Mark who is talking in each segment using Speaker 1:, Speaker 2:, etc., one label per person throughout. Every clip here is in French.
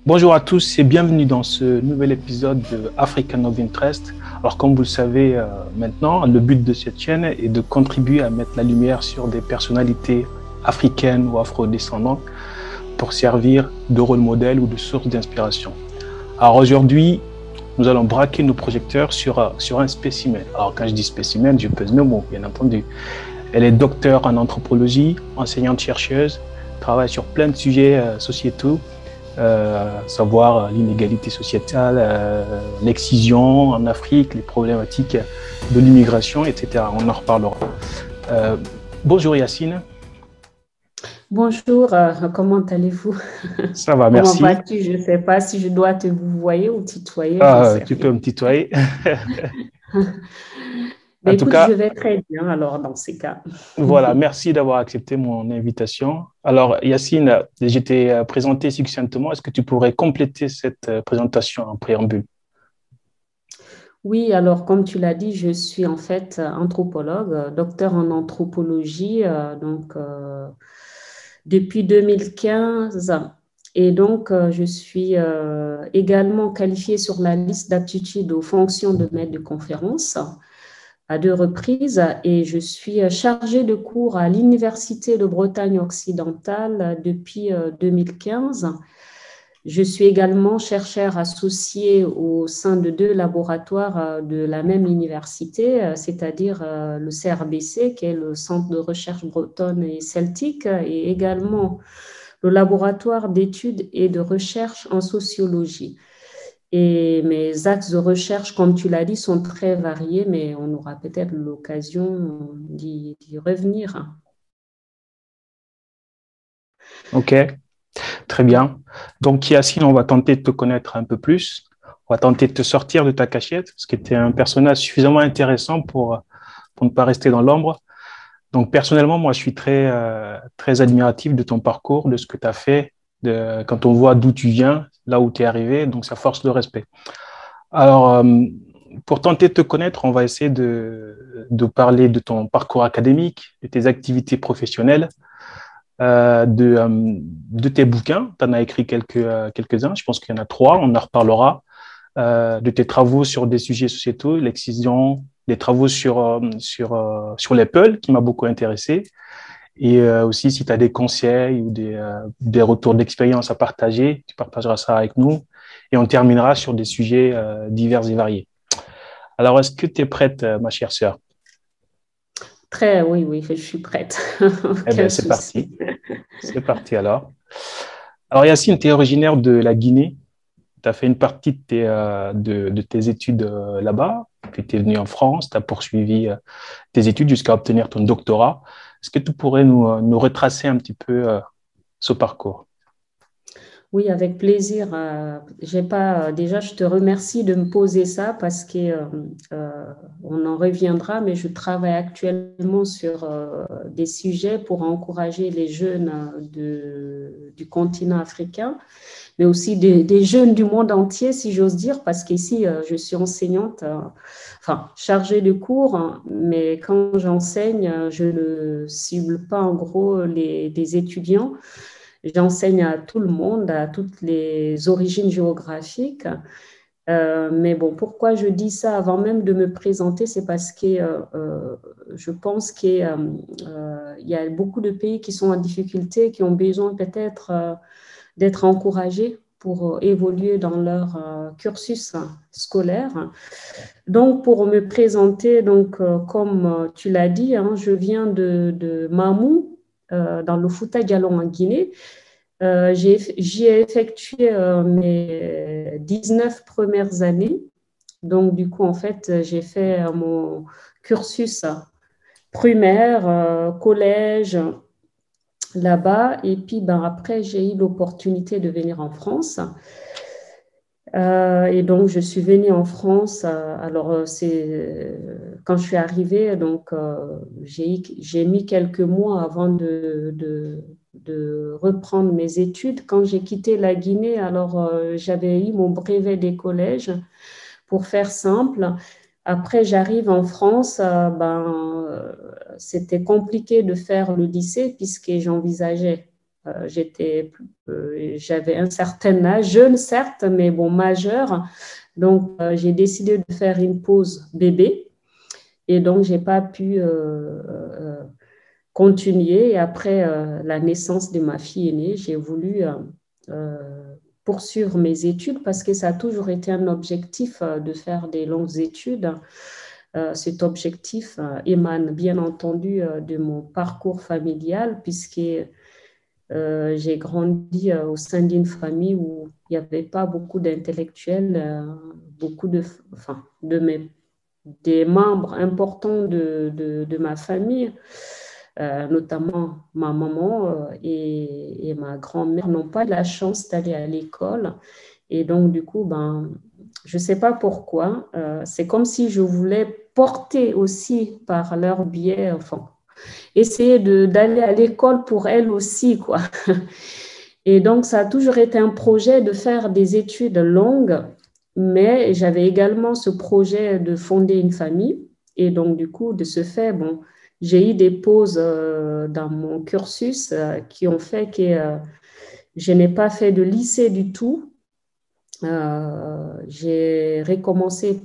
Speaker 1: Bonjour à tous et bienvenue dans ce nouvel épisode de African of Interest. Alors comme vous le savez maintenant, le but de cette chaîne est de contribuer à mettre la lumière sur des personnalités africaines ou afro-descendantes pour servir de rôle modèle ou de source d'inspiration. Alors aujourd'hui, nous allons braquer nos projecteurs sur un spécimen. Alors quand je dis spécimen, je pèse mes mots, bien entendu. Elle est docteure en anthropologie, enseignante-chercheuse, travaille sur plein de sujets sociétaux, savoir l'inégalité sociétale, l'excision en Afrique, les problématiques de l'immigration, etc. On en reparlera. Bonjour Yacine.
Speaker 2: Bonjour, comment allez-vous?
Speaker 1: Ça va,
Speaker 2: Comment
Speaker 1: merci.
Speaker 2: vas-tu? Je ne sais pas si je dois te vouvoyer ou tutoyer, j'en sais
Speaker 1: Tu
Speaker 2: rien.
Speaker 1: peux me tutoyer. En
Speaker 2: Mais
Speaker 1: tout
Speaker 2: écoute, je
Speaker 1: cas,
Speaker 2: vais très bien alors dans ces cas.
Speaker 1: voilà, merci d'avoir accepté mon invitation. Alors Yacine, je t'ai présenté succinctement. Est-ce que tu pourrais compléter cette présentation en préambule?
Speaker 2: Oui, alors comme tu l'as dit, je suis en fait anthropologue, docteur en anthropologie, depuis 2015. Et donc, je suis également qualifiée sur la liste d'aptitude aux fonctions de maître de conférence à 2 reprises et je suis chargée de cours à l'Université de Bretagne occidentale depuis 2015. Je suis également chercheur associé au sein de 2 laboratoires de la même université, c'est-à-dire le CRBC, qui est le Centre de recherche bretonne et celtique, et également le laboratoire d'études et de recherche en sociologie. Et mes axes de recherche, comme tu l'as dit, sont très variés, mais on aura peut-être l'occasion d'y revenir.
Speaker 1: Ok, très bien. Donc Yacine, on va tenter de te connaître un peu plus. On va tenter de te sortir de ta cachette, parce que tu es un personnage suffisamment intéressant pour ne pas rester dans l'ombre. Donc personnellement, moi, je suis très admiratif de ton parcours, de ce que tu as fait, quand on voit d'où tu viens, là où tu es arrivé, donc ça force le respect. Alors, pour tenter de te connaître, on va essayer de parler de ton parcours académique, de tes activités professionnelles, de tes bouquins. Tu en as écrit quelques-uns, je pense qu'il y en a 3, on en reparlera. De tes travaux sur des sujets sociétaux, l'excision, des travaux sur l'Apple, qui m'a beaucoup intéressé. Et aussi, si tu as des conseils ou des retours d'expérience à partager, tu partageras ça avec nous. Et on terminera sur des sujets divers et variés. Alors, est-ce que tu es prête, ma chère sœur?
Speaker 2: Très, oui, oui, je suis prête.
Speaker 1: Eh
Speaker 2: Aucun
Speaker 1: bien, c'est
Speaker 2: souci.
Speaker 1: parti. C'est parti alors. Alors, Yacine, tu es originaire de la Guinée. Tu as fait une partie de tes études là-bas. Puis tu es venu en France, tu as poursuivi tes études jusqu'à obtenir ton doctorat. Est-ce que tu pourrais nous retracer un petit peu ce parcours?
Speaker 2: Oui, avec plaisir. J'ai pas, déjà, je te remercie de me poser ça parce que on en reviendra, mais je travaille actuellement sur des sujets pour encourager les jeunes du continent africain, mais aussi des jeunes du monde entier, si j'ose dire, parce qu'ici, je suis enseignante, enfin, chargée de cours, hein, mais quand j'enseigne, je ne cible pas en gros des étudiants. J'enseigne à tout le monde, à toutes les origines géographiques. Mais bon, pourquoi je dis ça avant même de me présenter, c'est parce que je pense qu'il y a beaucoup de pays qui sont en difficulté, qui ont besoin peut-être d'être encouragés pour évoluer dans leur cursus scolaire. Donc, pour me présenter, donc, comme tu l'as dit, hein, je viens de Mamou, dans le Fouta Djallon en Guinée. J'y ai effectué mes 19 premières années. Donc, du coup, en fait, j'ai fait mon cursus primaire, collège là-bas. Et puis, ben, après, j'ai eu l'opportunité de venir en France. Et donc, je suis venue en France. Quand je suis arrivée, donc, j'ai mis quelques mois avant de reprendre mes études. Quand j'ai quitté la Guinée, alors, j'avais eu mon brevet des collèges, pour faire simple. Après, j'arrive en France, c'était compliqué de faire le lycée puisque j'envisageais j'avais un certain âge, jeune certes, mais bon, majeur. Donc, j'ai décidé de faire une pause bébé. Et donc, je n'ai pas pu continuer. Et après la naissance de ma fille aînée, j'ai voulu poursuivre mes études parce que ça a toujours été un objectif de faire des longues études. Cet objectif émane bien entendu de mon parcours familial puisque j'ai grandi au sein d'une famille où il n'y avait pas beaucoup d'intellectuels, beaucoup des membres importants de ma famille, notamment ma maman et ma grand-mère n'ont pas la chance d'aller à l'école. Et donc, du coup, je ne sais pas pourquoi, c'est comme si je voulais porter aussi par leur biais, enfin, essayer d'aller à l'école pour elles aussi, quoi. Et donc, ça a toujours été un projet de faire des études longues, mais j'avais également ce projet de fonder une famille. Et donc, du coup, de ce fait, bon, j'ai eu des pauses dans mon cursus qui ont fait que je n'ai pas fait de lycée du tout. J'ai recommencé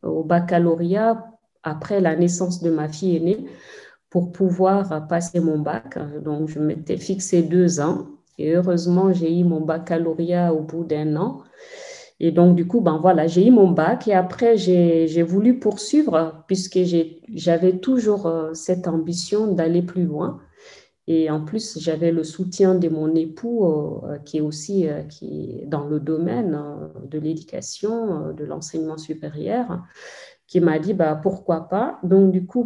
Speaker 2: au baccalauréat après la naissance de ma fille aînée pour pouvoir passer mon bac. Donc, je m'étais fixé 2 ans et heureusement, j'ai eu mon baccalauréat au bout d'un an. Et donc, du coup, voilà, j'ai eu mon bac et après, j'ai voulu poursuivre puisque j'avais toujours cette ambition d'aller plus loin. Et en plus, j'avais le soutien de mon époux qui est aussi qui est dans le domaine de l'éducation, de l'enseignement supérieur, qui m'a dit pourquoi pas. Donc, du coup,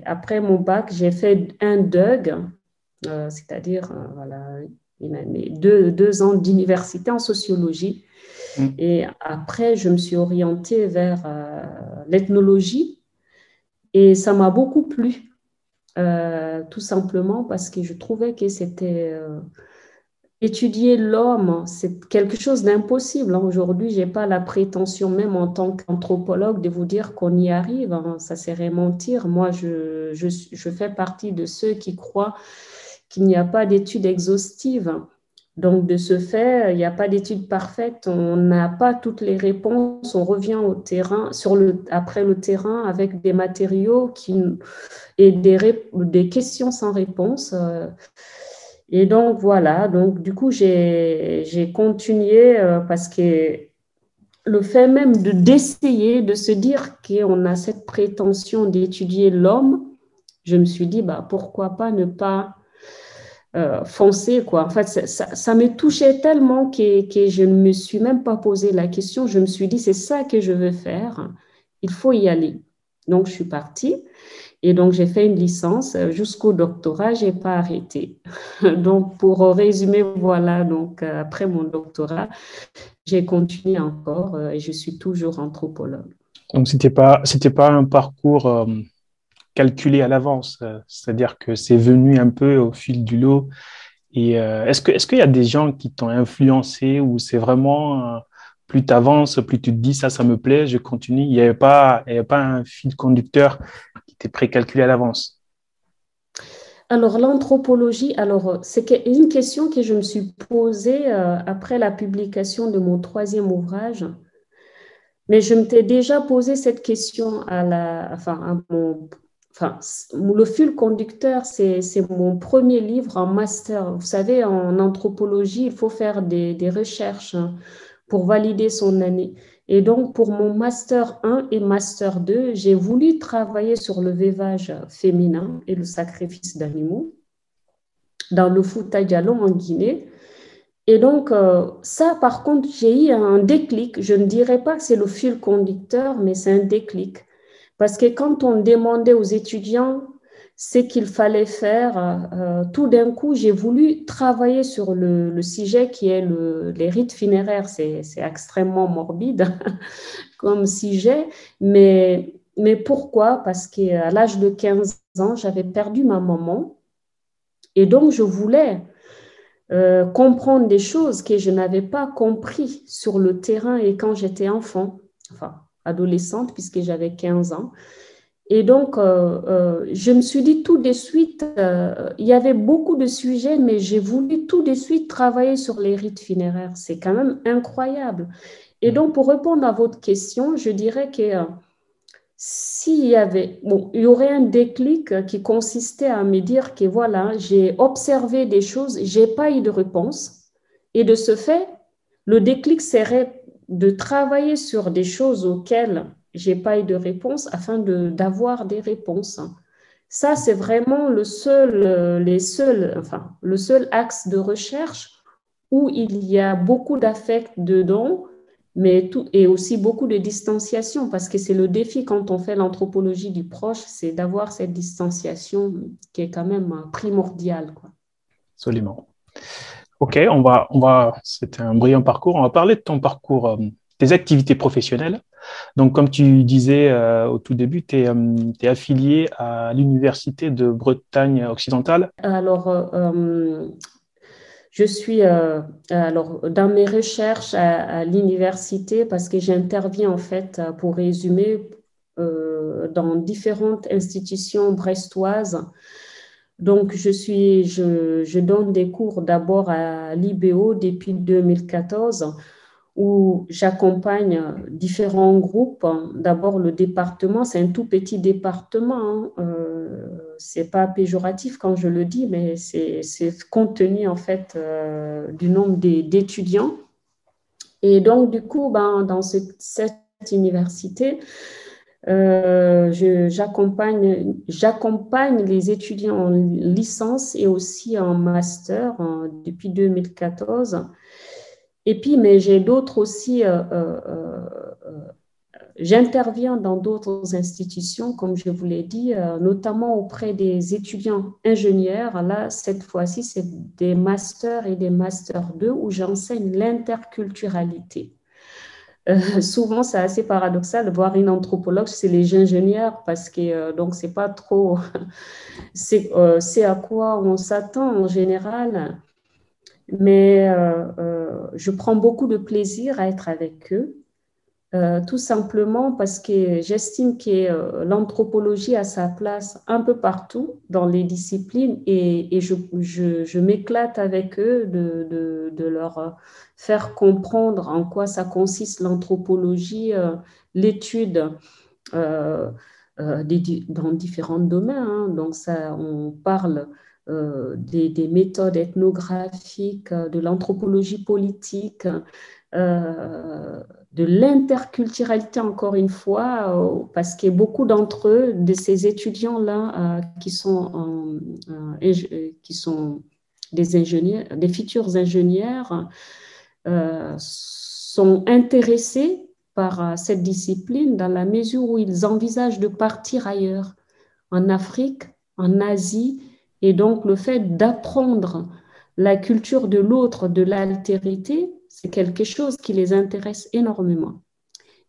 Speaker 2: après mon bac, j'ai fait un DUG, c'est-à-dire voilà, une année, 2 ans d'université en sociologie. Et après, je me suis orientée vers l'ethnologie et ça m'a beaucoup plu, tout simplement parce que je trouvais que c'était étudier l'homme, c'est quelque chose d'impossible. Aujourd'hui, je n'ai pas la prétention, même en tant qu'anthropologue, de vous dire qu'on y arrive. Ça serait mentir. Moi, je fais partie de ceux qui croient qu'il n'y a pas d'études exhaustives. Donc, de ce fait, il n'y a pas d'études parfaites, on n'a pas toutes les réponses, on revient au terrain, après le terrain avec des matériaux et des questions sans réponse. Et donc, voilà, donc du coup, j'ai continué parce que le fait même d'essayer, de se dire qu'on a cette prétention d'étudier l'homme, je me suis dit, pourquoi pas ne pas foncer, quoi. En fait, ça me touchait tellement que je ne me suis même pas posé la question. Je me suis dit, c'est ça que je veux faire. Il faut y aller. Donc, je suis partie. Et donc, j'ai fait une licence jusqu'au doctorat. Je n'ai pas arrêté. Donc, pour résumer, voilà. Donc, après mon doctorat, j'ai continué encore et je suis toujours anthropologue.
Speaker 1: Donc, c'était pas un parcours calculé à l'avance, c'est-à-dire que c'est venu un peu au fil du lot. Et est-ce qu'il y a des gens qui t'ont influencé ou c'est vraiment plus tu avances, plus tu te dis ça me plaît, je continue. Il y avait pas un fil conducteur qui était précalculé à l'avance.
Speaker 2: Alors, l'anthropologie, c'est une question que je me suis posée après la publication de mon 3e ouvrage. Mais je m'étais déjà posé cette question le fil conducteur, c'est mon premier livre en master. Vous savez, en anthropologie, il faut faire des recherches pour valider son année. Et donc, pour mon master 1 et master 2, j'ai voulu travailler sur le veuvage féminin et le sacrifice d'animaux dans le Fouta Djallon en Guinée. Et donc, ça, par contre, j'ai eu un déclic. Je ne dirais pas que c'est le fil conducteur, mais c'est un déclic. Parce que quand on demandait aux étudiants ce qu'il fallait faire, tout d'un coup, j'ai voulu travailler sur le sujet qui est les rites funéraires. C'est extrêmement morbide comme sujet. Mais pourquoi? Parce qu'à l'âge de 15 ans, j'avais perdu ma maman. Et donc, je voulais comprendre des choses que je n'avais pas compris sur le terrain et quand j'étais enfant, enfin adolescente, puisque j'avais 15 ans. Et donc, je me suis dit tout de suite, il y avait beaucoup de sujets, mais j'ai voulu tout de suite travailler sur les rites funéraires. C'est quand même incroyable. Et donc, pour répondre à votre question, je dirais que s'il y avait, bon, il y aurait un déclic qui consistait à me dire que voilà, j'ai observé des choses, j'ai pas eu de réponse. Et de ce fait, le déclic serait de travailler sur des choses auxquelles j'ai pas eu de réponse afin d'avoir des réponses. Ça, c'est vraiment le seul axe de recherche où il y a beaucoup d'affect dedans, mais tout, et aussi beaucoup de distanciation, parce que c'est le défi quand on fait l'anthropologie du proche, c'est d'avoir cette distanciation qui est quand même primordiale, quoi.
Speaker 1: Absolument. Ok, c'était un brillant parcours. On va parler de ton parcours, tes activités professionnelles. Donc, comme tu disais au tout début, tu es affilié à l'Université de Bretagne occidentale.
Speaker 2: Alors, je suis alors, dans mes recherches à l'université, parce que j'interviens en fait, pour résumer, dans différentes institutions brestoises. Donc, je donne des cours d'abord à l'IBO depuis 2014 où j'accompagne différents groupes. D'abord, le département, c'est un tout petit département, hein. C'est pas péjoratif quand je le dis, mais c'est compte tenu en fait du nombre d'étudiants. Et donc, du coup, ben, dans cette université, j'accompagne les étudiants en licence et aussi en master depuis 2014. Et puis, mais j'ai d'autres aussi, j'interviens dans d'autres institutions, comme je vous l'ai dit, notamment auprès des étudiants ingénieurs. Là, cette fois-ci, c'est des masters et des masters 2 où j'enseigne l'interculturalité. Souvent, c'est assez paradoxal de voir une anthropologue, c'est les ingénieurs, parce que donc c'est pas trop, c'est à quoi on s'attend en général. Mais je prends beaucoup de plaisir à être avec eux, tout simplement parce que j'estime que l'anthropologie a sa place un peu partout dans les disciplines et je m'éclate avec eux de leur faire comprendre en quoi ça consiste l'anthropologie, l'étude euh, dans différents domaines, hein. Donc ça, on parle des méthodes ethnographiques, de l'anthropologie politique, euh, de l'interculturalité encore une fois, parce que beaucoup d'entre eux, de ces étudiants-là, qui sont des ingénieurs, des futurs ingénieurs, sont intéressés par cette discipline dans la mesure où ils envisagent de partir ailleurs, en Afrique, en Asie, et donc le fait d'apprendre la culture de l'autre, de l'altérité, c'est quelque chose qui les intéresse énormément.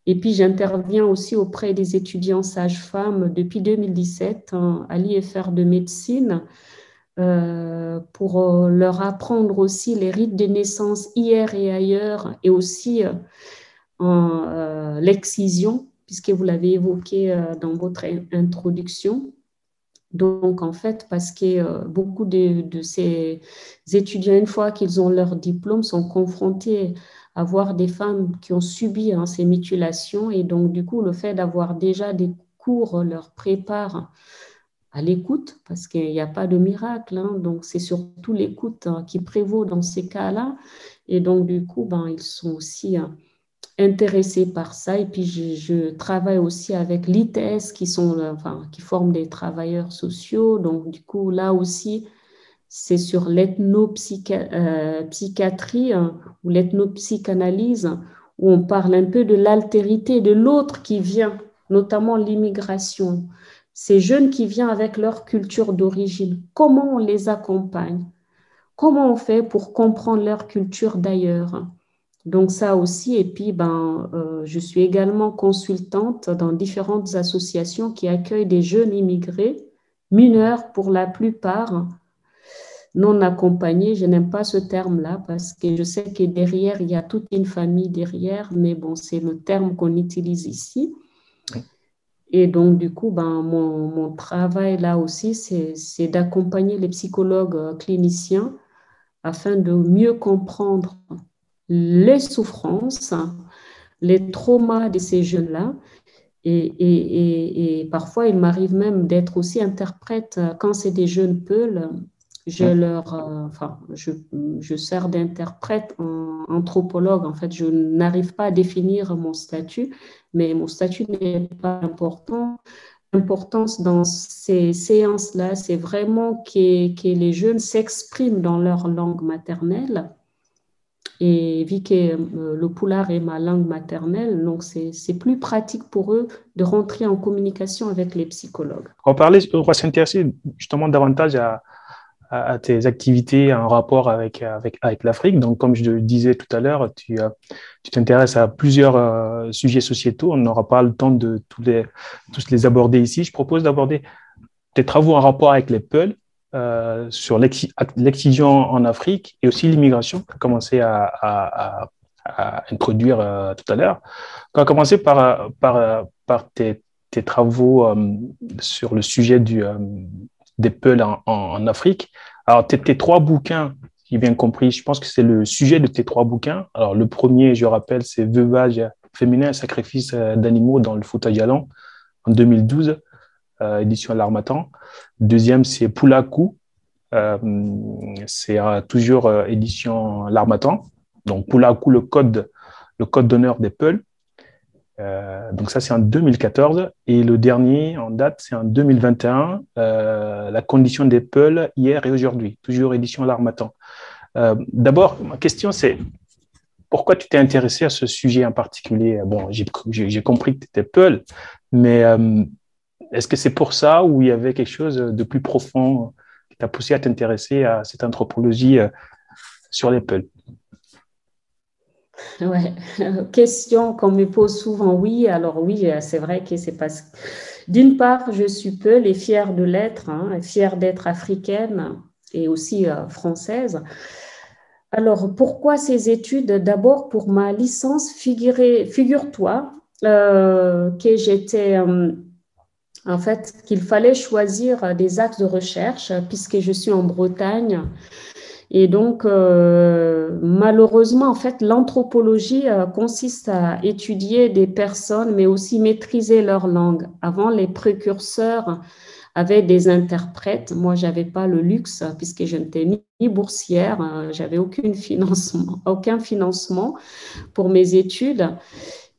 Speaker 2: Et puis j'interviens aussi auprès des étudiants sages-femmes depuis 2017 à l'IFR de médecine, pour leur apprendre aussi les rites de naissance hier et ailleurs, et aussi l'excision, puisque vous l'avez évoqué dans votre introduction. Donc, en fait, parce que beaucoup de ces étudiants, une fois qu'ils ont leur diplôme, sont confrontés à voir des femmes qui ont subi ces mutilations. Et donc, du coup, le fait d'avoir déjà des cours leur prépare à l'écoute, parce qu'il n'y a pas de miracle, hein. Donc, c'est surtout l'écoute qui prévaut dans ces cas-là. Et donc, du coup, ben, ils sont aussi intéressée par ça. Et puis, je travaille aussi avec l'ITS qui forment des travailleurs sociaux. Donc, du coup, là aussi, c'est sur l'ethnopsychiatrie ou l'ethnopsychanalyse où on parle un peu de l'altérité de l'autre qui vient, notamment l'immigration. Ces jeunes qui viennent avec leur culture d'origine, comment on les accompagne? Comment on fait pour comprendre leur culture d'ailleurs? Donc ça aussi, et puis je suis également consultante dans différentes associations qui accueillent des jeunes immigrés, mineurs pour la plupart, non accompagnés. Je n'aime pas ce terme-là parce que je sais que derrière, il y a toute une famille derrière, mais bon, c'est le terme qu'on utilise ici. Et donc, du coup, mon travail là aussi, c'est d'accompagner les psychologues cliniciens afin de mieux comprendre les souffrances, les traumas de ces jeunes-là. Et parfois, il m'arrive même d'être aussi interprète quand c'est des jeunes peuls. Je sers d'interprète anthropologue. En fait, je n'arrive pas à définir mon statut, mais mon statut n'est pas important. L'importance dans ces séances-là, c'est vraiment que les jeunes s'expriment dans leur langue maternelle. Et vu que le pulaar est ma langue maternelle, donc c'est plus pratique pour eux de rentrer en communication avec les psychologues.
Speaker 1: On va s'intéresser justement davantage à tes activités en rapport avec l'Afrique. Donc, comme je le disais tout à l'heure, tu t'intéresses à plusieurs sujets sociétaux. On n'aura pas le temps de tous les aborder ici. Je propose d'aborder tes travaux en rapport avec les Peuls, sur l'excision en Afrique et aussi l'immigration, que tu as commencé à introduire tout à l'heure. On va commencer par tes travaux sur le sujet des Peuls en Afrique. Alors, tes trois bouquins, si j'ai bien compris, je pense que c'est le sujet de tes trois bouquins. Alors, le premier, je rappelle, c'est Veuvage féminin, sacrifice d'animaux dans le Fouta Djallon en 2012. Édition L'Harmattan. Deuxième, c'est Poulakou. C'est toujours édition L'Harmattan. Donc, Poulakou, le code d'honneur des Peuls. Donc, ça, c'est en 2014. Et le dernier en date, c'est en 2021. La condition des Peuls hier et aujourd'hui. Toujours édition L'Harmattan. D'abord, ma question, c'est pourquoi tu t'es intéressé à ce sujet en particulier? Bon, j'ai compris que tu étais Peul, mais est-ce que c'est pour ça ou il y avait quelque chose de plus profond qui t'a poussé à t'intéresser à cette anthropologie sur les Peuls?
Speaker 2: Ouais. Question qu'on me pose souvent. Oui, alors oui, c'est vrai que c'est parce que d'une part, je suis Peul et fière de l'être, hein, fière d'être africaine et aussi française. Alors, pourquoi ces études? D'abord, pour ma licence, figure-toi que j'étais en fait, qu'il fallait choisir des axes de recherche puisque je suis en Bretagne. Et donc, malheureusement, en fait, l'anthropologie consiste à étudier des personnes, mais aussi maîtriser leur langue. Avant, les précurseurs avaient des interprètes. Moi, je n'avais pas le luxe puisque je n'étais ni boursière, j'avais aucun financement pour mes études.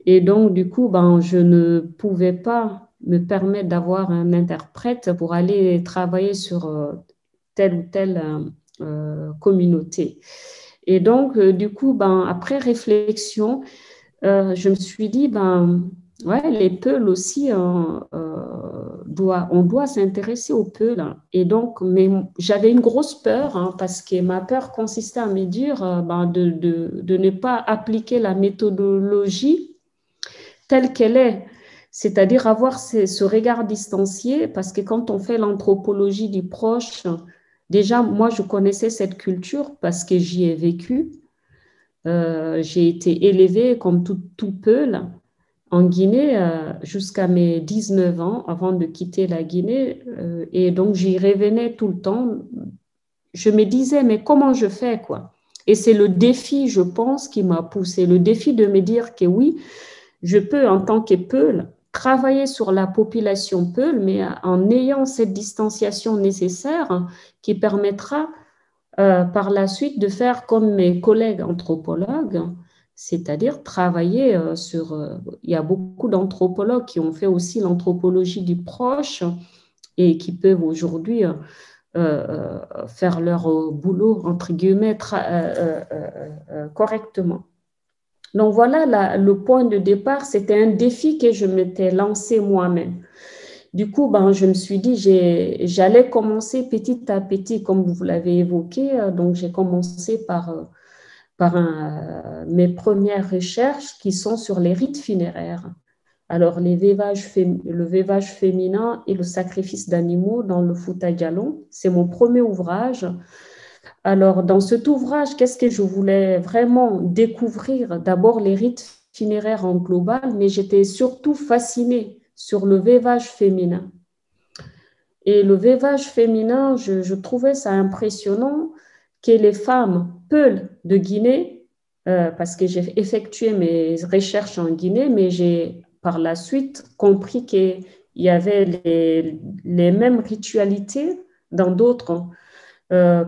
Speaker 2: Et donc, du coup, je ne pouvais pas me permettre d'avoir un interprète pour aller travailler sur telle ou telle communauté. Et donc, du coup, après réflexion, je me suis dit, ouais, les Peuls aussi, on doit s'intéresser aux Peuls. Et donc, mais j'avais une grosse peur, hein, parce que ma peur consistait à me dire de ne pas appliquer la méthodologie telle qu'elle est, c'est-à-dire avoir ce regard distancié, parce que quand on fait l'anthropologie du proche, déjà, moi, je connaissais cette culture parce que j'y ai vécu. J'ai été élevée comme tout Peul en Guinée jusqu'à mes 19 ans avant de quitter la Guinée. Et donc, j'y revenais tout le temps. Je me disais, mais comment je fais, quoi? Et c'est le défi, je pense, qui m'a poussé. Le défi de me dire que oui, je peux, en tant que Peul, travailler sur la population Peul, mais en ayant cette distanciation nécessaire qui permettra par la suite de faire comme mes collègues anthropologues, c'est-à-dire travailler il y a beaucoup d'anthropologues qui ont fait aussi l'anthropologie du proche et qui peuvent aujourd'hui faire leur boulot, entre guillemets, correctement. Donc voilà, le point de départ, c'était un défi que je m'étais lancé moi-même. Du coup, je me suis dit, j'allais commencer petit à petit, comme vous l'avez évoqué. Donc, j'ai commencé par mes premières recherches qui sont sur les rites funéraires. Alors, le veuvage féminin et le sacrifice d'animaux dans le Fouta Djallon, c'est mon premier ouvrage. Alors, dans cet ouvrage, qu'est-ce que je voulais vraiment découvrir? D'abord, les rites funéraires en global, mais j'étais surtout fascinée sur le veuvage féminin. Et le veuvage féminin, je trouvais ça impressionnant que les femmes Peuls de Guinée, parce que j'ai effectué mes recherches en Guinée, mais j'ai par la suite compris qu'il y avait les mêmes ritualités dans d'autres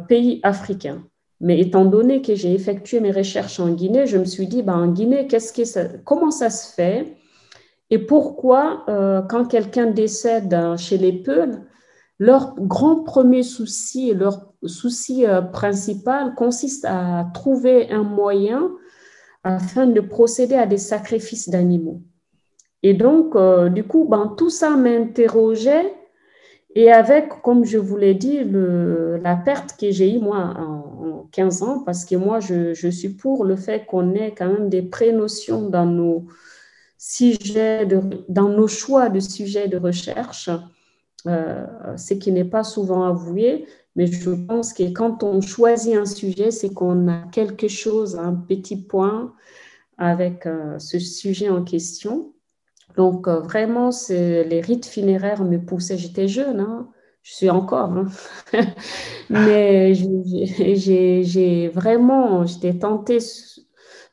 Speaker 2: pays africains. Mais étant donné que j'ai effectué mes recherches en Guinée, je me suis dit, ben, en Guinée, comment ça se fait et pourquoi, quand quelqu'un décède chez les Peuls, leur grand premier souci, leur souci principal consiste à trouver un moyen afin de procéder à des sacrifices d'animaux. Et donc, du coup, ben, tout ça m'interrogeait. Et avec, comme je vous l'ai dit, la perte que j'ai eue, moi, en 15 ans, parce que moi, je suis pour le fait qu'on ait quand même des prénotions dans nos dans nos choix de sujets de recherche, ce qui n'est pas souvent avoué, mais je pense que quand on choisit un sujet, c'est qu'on a quelque chose, un petit point avec ce sujet en question. Donc, vraiment, les rites funéraires me poussaient. J'étais jeune, hein, je suis encore, hein. Mais j'étais tentée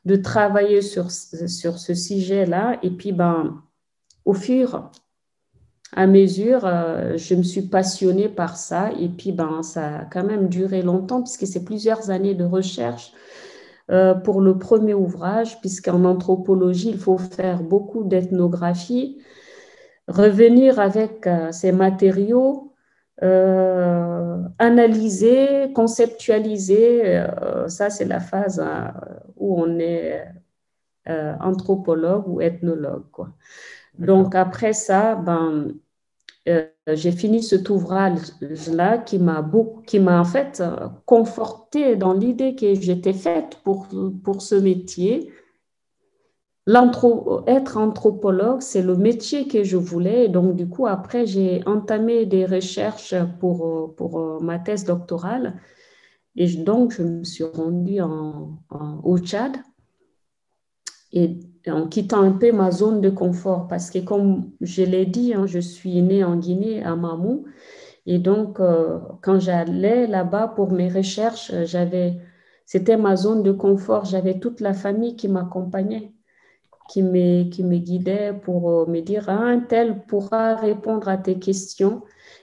Speaker 2: de travailler sur ce sujet-là. Et puis, ben, au fur et à mesure, je me suis passionnée par ça. Et puis, ben, ça a quand même duré longtemps, puisque c'est plusieurs années de recherche pour le premier ouvrage, puisqu'en anthropologie, il faut faire beaucoup d'ethnographie, revenir avec ces matériaux, analyser, conceptualiser. Ça, c'est la phase où on est anthropologue ou ethnologue, quoi. Donc, après ça, ben, j'ai fini cet ouvrage-là qui m'a en fait confortée dans l'idée que j'étais faite pour ce métier. Être anthropologue, c'est le métier que je voulais. Et donc, du coup, après, j'ai entamé des recherches pour ma thèse doctorale. Et donc, je me suis rendue au Tchad et en quittant un peu ma zone de confort. Parce que, comme je l'ai dit, hein, je suis née en Guinée, à Mamou. Et donc, quand j'allais là-bas pour mes recherches, c'était ma zone de confort. J'avais toute la famille qui m'accompagnait, qui me guidait pour me dire, ah, un tel pourra répondre à tes questions.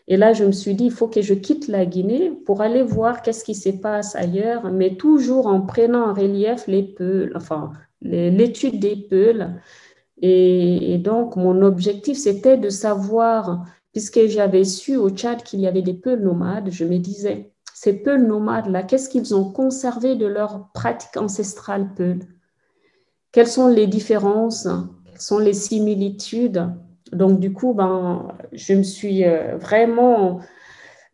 Speaker 2: Et là, je me suis dit, il faut que je quitte la Guinée pour aller voir qu'est-ce qui se passe ailleurs, mais toujours en prenant en relief les Peuls, enfin, l'étude des Peuls. Et donc, mon objectif, c'était de savoir, puisque j'avais su au Tchad qu'il y avait des Peuls nomades, je me disais, ces Peuls nomades-là, qu'est-ce qu'ils ont conservé de leur pratique ancestrale Peul? Quelles sont les différences? Quelles sont les similitudes? Donc, du coup, ben, je me suis vraiment...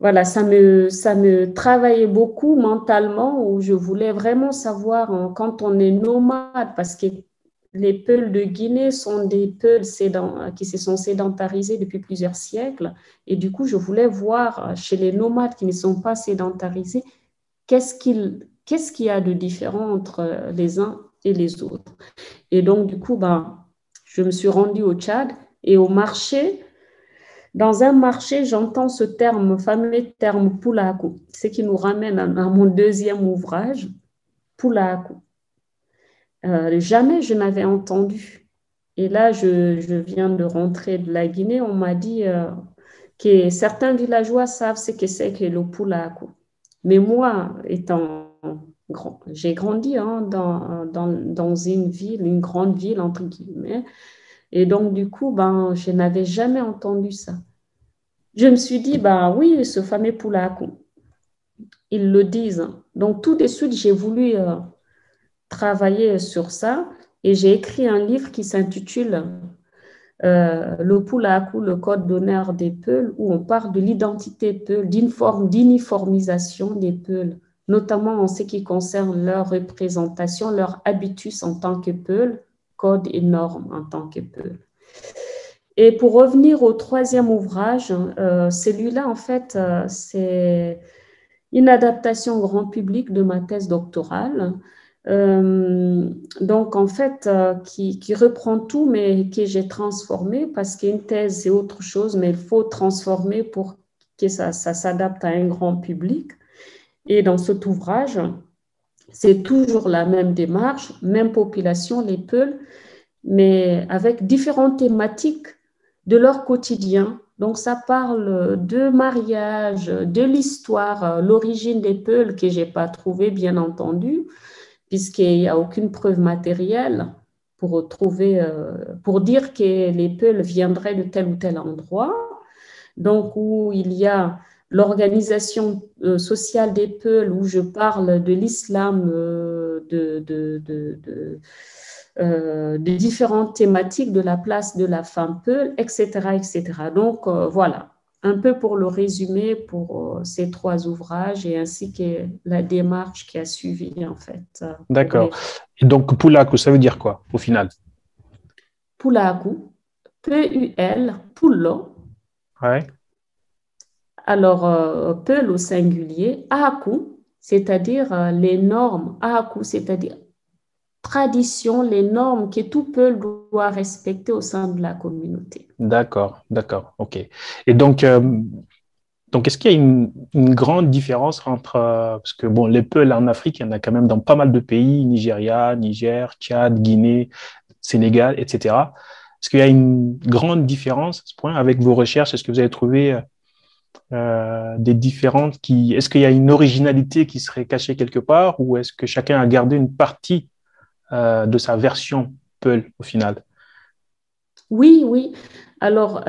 Speaker 2: Voilà, ça me travaillait beaucoup mentalement, où je voulais vraiment savoir quand on est nomade, parce que les Peuls de Guinée sont des Peuls qui se sont sédentarisés depuis plusieurs siècles. Et du coup, je voulais voir chez les nomades qui ne sont pas sédentarisés, qu'est-ce qu'il y a de différent entre les uns et les autres. Et donc, du coup, ben, je me suis rendue au Tchad et au marché. Dans un marché, j'entends ce fameux terme Pulaaku, ce qui nous ramène à mon deuxième ouvrage, Pulaaku. Jamais je n'avais entendu. Et là, je viens de rentrer de la Guinée. On m'a dit que certains villageois savent ce que c'est que le Pulaaku. Mais moi, j'ai grandi hein, dans une ville, une grande ville, entre guillemets. Et donc, du coup, ben, je n'avais jamais entendu ça. Je me suis dit, ben oui, ce fameux Pulaaku, ils le disent. Donc, tout de suite, j'ai voulu travailler sur ça et j'ai écrit un livre qui s'intitule Le Pulaaku, le code d'honneur des Peuls, où on parle de l'identité Peul, d'une forme d'uniformisation des Peuls, notamment en ce qui concerne leur représentation, leur habitus en tant que Peul, code et normes en tant que Peul. Et pour revenir au troisième ouvrage, celui-là, en fait, c'est une adaptation grand public de ma thèse doctorale. Donc, en fait, qui reprend tout, mais que j'ai transformé parce qu'une thèse, c'est autre chose, mais il faut transformer pour que ça s'adapte à un grand public. Et dans cet ouvrage, c'est toujours la même démarche, même population, les Peuls, mais avec différentes thématiques de leur quotidien. Donc, ça parle de mariage, de l'histoire, l'origine des Peuls que je n'ai pas trouvé, bien entendu, puisqu'il n'y a aucune preuve matérielle pour dire que les Peuls viendraient de tel ou tel endroit. Donc, où il y a l'organisation sociale des Peuls, où je parle de l'islam, de différentes thématiques de la place de la femme Peul, etc., etc. Donc, voilà, un peu pour le résumé pour ces trois ouvrages et ainsi que la démarche qui a suivi, en fait.
Speaker 1: D'accord. Et donc, Pulaku, ça veut dire quoi au final?
Speaker 2: Pulaku, P-U-L, Pullo.
Speaker 1: Ouais.
Speaker 2: Alors, Peul au singulier, Aku, c'est-à-dire les normes, Aku, c'est-à-dire tradition, les normes que tout Peul doit respecter au sein de la communauté.
Speaker 1: D'accord, d'accord, ok. Et donc est-ce qu'il y a une grande différence entre, parce que bon, les Peuls en Afrique, il y en a quand même dans pas mal de pays, Nigeria, Niger, Tchad, Guinée, Sénégal, etc. Est-ce qu'il y a une grande différence à ce point avec vos recherches? Est-ce que vous avez trouvé des différences est-ce qu'il y a une originalité qui serait cachée quelque part ou est-ce que chacun a gardé une partie de sa version Peul au final?
Speaker 2: Oui, oui. Alors,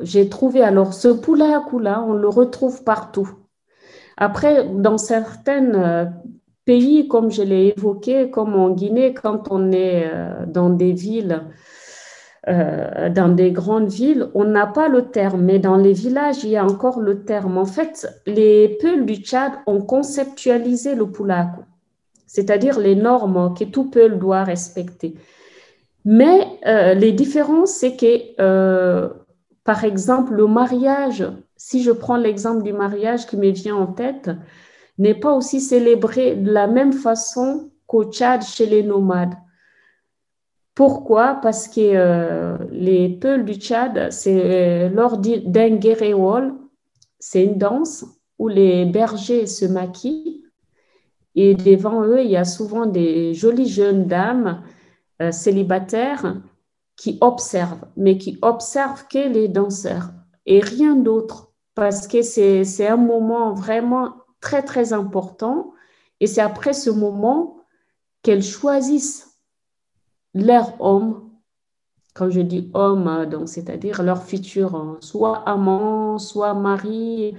Speaker 2: j'ai trouvé, alors ce poula-à-coula, on le retrouve partout. Après, dans certains pays, comme je l'ai évoqué, comme en Guinée, quand on est dans des villes, dans des grandes villes, on n'a pas le terme, mais dans les villages, il y a encore le terme. En fait, les Peuls du Tchad ont conceptualisé le poulakou, c'est-à-dire les normes que tout Peul doit respecter. Mais les différences, c'est que, par exemple, le mariage, si je prends l'exemple du mariage qui me vient en tête, n'est pas aussi célébré de la même façon qu'au Tchad chez les nomades. Pourquoi? Parce que les Peuls du Tchad, c'est lors d'un guéréol, c'est une danse où les bergers se maquillent et devant eux, il y a souvent des jolies jeunes dames célibataires qui observent, mais qui observent que les danseurs et rien d'autre, parce que c'est un moment vraiment très, très important et c'est après ce moment qu'elles choisissent leur homme. Quand je dis homme, donc c'est-à-dire leur futur, soit amant, soit mari,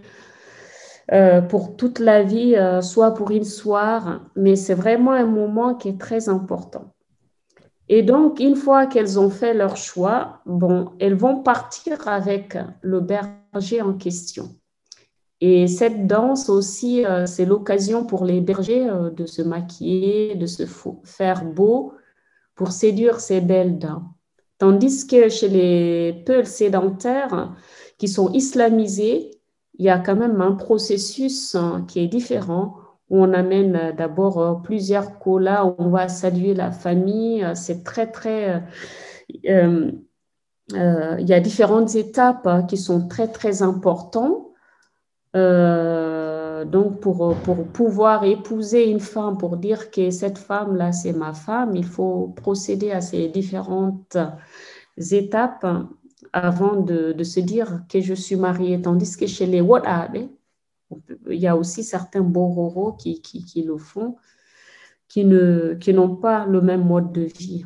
Speaker 2: pour toute la vie, soit pour une soirée, mais c'est vraiment un moment qui est très important. Et donc, une fois qu'elles ont fait leur choix, bon, elles vont partir avec le berger en question. Et cette danse aussi, c'est l'occasion pour les bergers de se maquiller, de se faire beau pour séduire ces belles dames. Tandis que chez les Peuls sédentaires qui sont islamisés, il y a quand même un processus qui est différent, où on amène d'abord plusieurs colas, où on va saluer la famille. C'est très, très... il y a différentes étapes qui sont très, très importantes. Donc, pour pouvoir épouser une femme, pour dire que cette femme-là, c'est ma femme, il faut procéder à ces différentes étapes avant de se dire que je suis mariée. Tandis que chez les Wadabe, il y a aussi certains Bororo qui le font, qui n'ont pas le même mode de vie.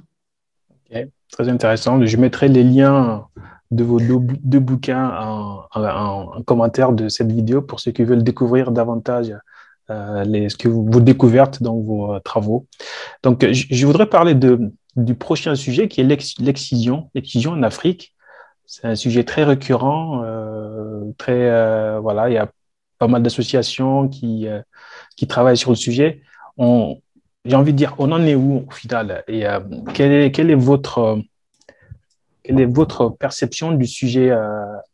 Speaker 1: Ok, très intéressant. Je mettrai les liens de vos deux bouquins en commentaire de cette vidéo pour ceux qui veulent découvrir davantage vos découvertes dans vos travaux. Donc, je voudrais parler du prochain sujet qui est l'excision en Afrique. C'est un sujet très récurrent, voilà, il y a pas mal d'associations qui travaillent sur le sujet. J'ai envie de dire, on en est où au final? Et quelle est votre perception du sujet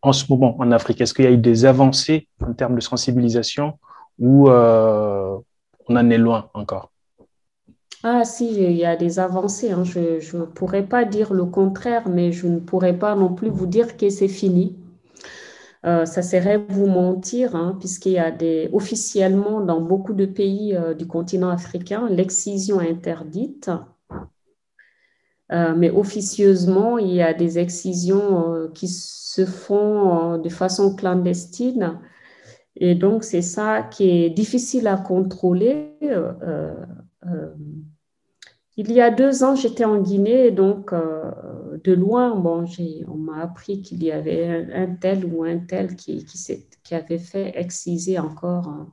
Speaker 1: en ce moment en Afrique? Est-ce qu'il y a eu des avancées en termes de sensibilisation ou on en est loin encore?
Speaker 2: Ah si, il y a des avancées, hein. Je ne pourrais pas dire le contraire, mais je ne pourrais pas non plus vous dire que c'est fini. Ça serait vous mentir, hein, puisqu'il y a officiellement dans beaucoup de pays du continent africain, l'excision est interdite. Mais officieusement, il y a des excisions qui se font de façon clandestine. Et donc, c'est ça qui est difficile à contrôler. Euh, il y a 2 ans, j'étais en Guinée, et donc de loin, bon, on m'a appris qu'il y avait un tel ou un tel qui avait fait exciser encore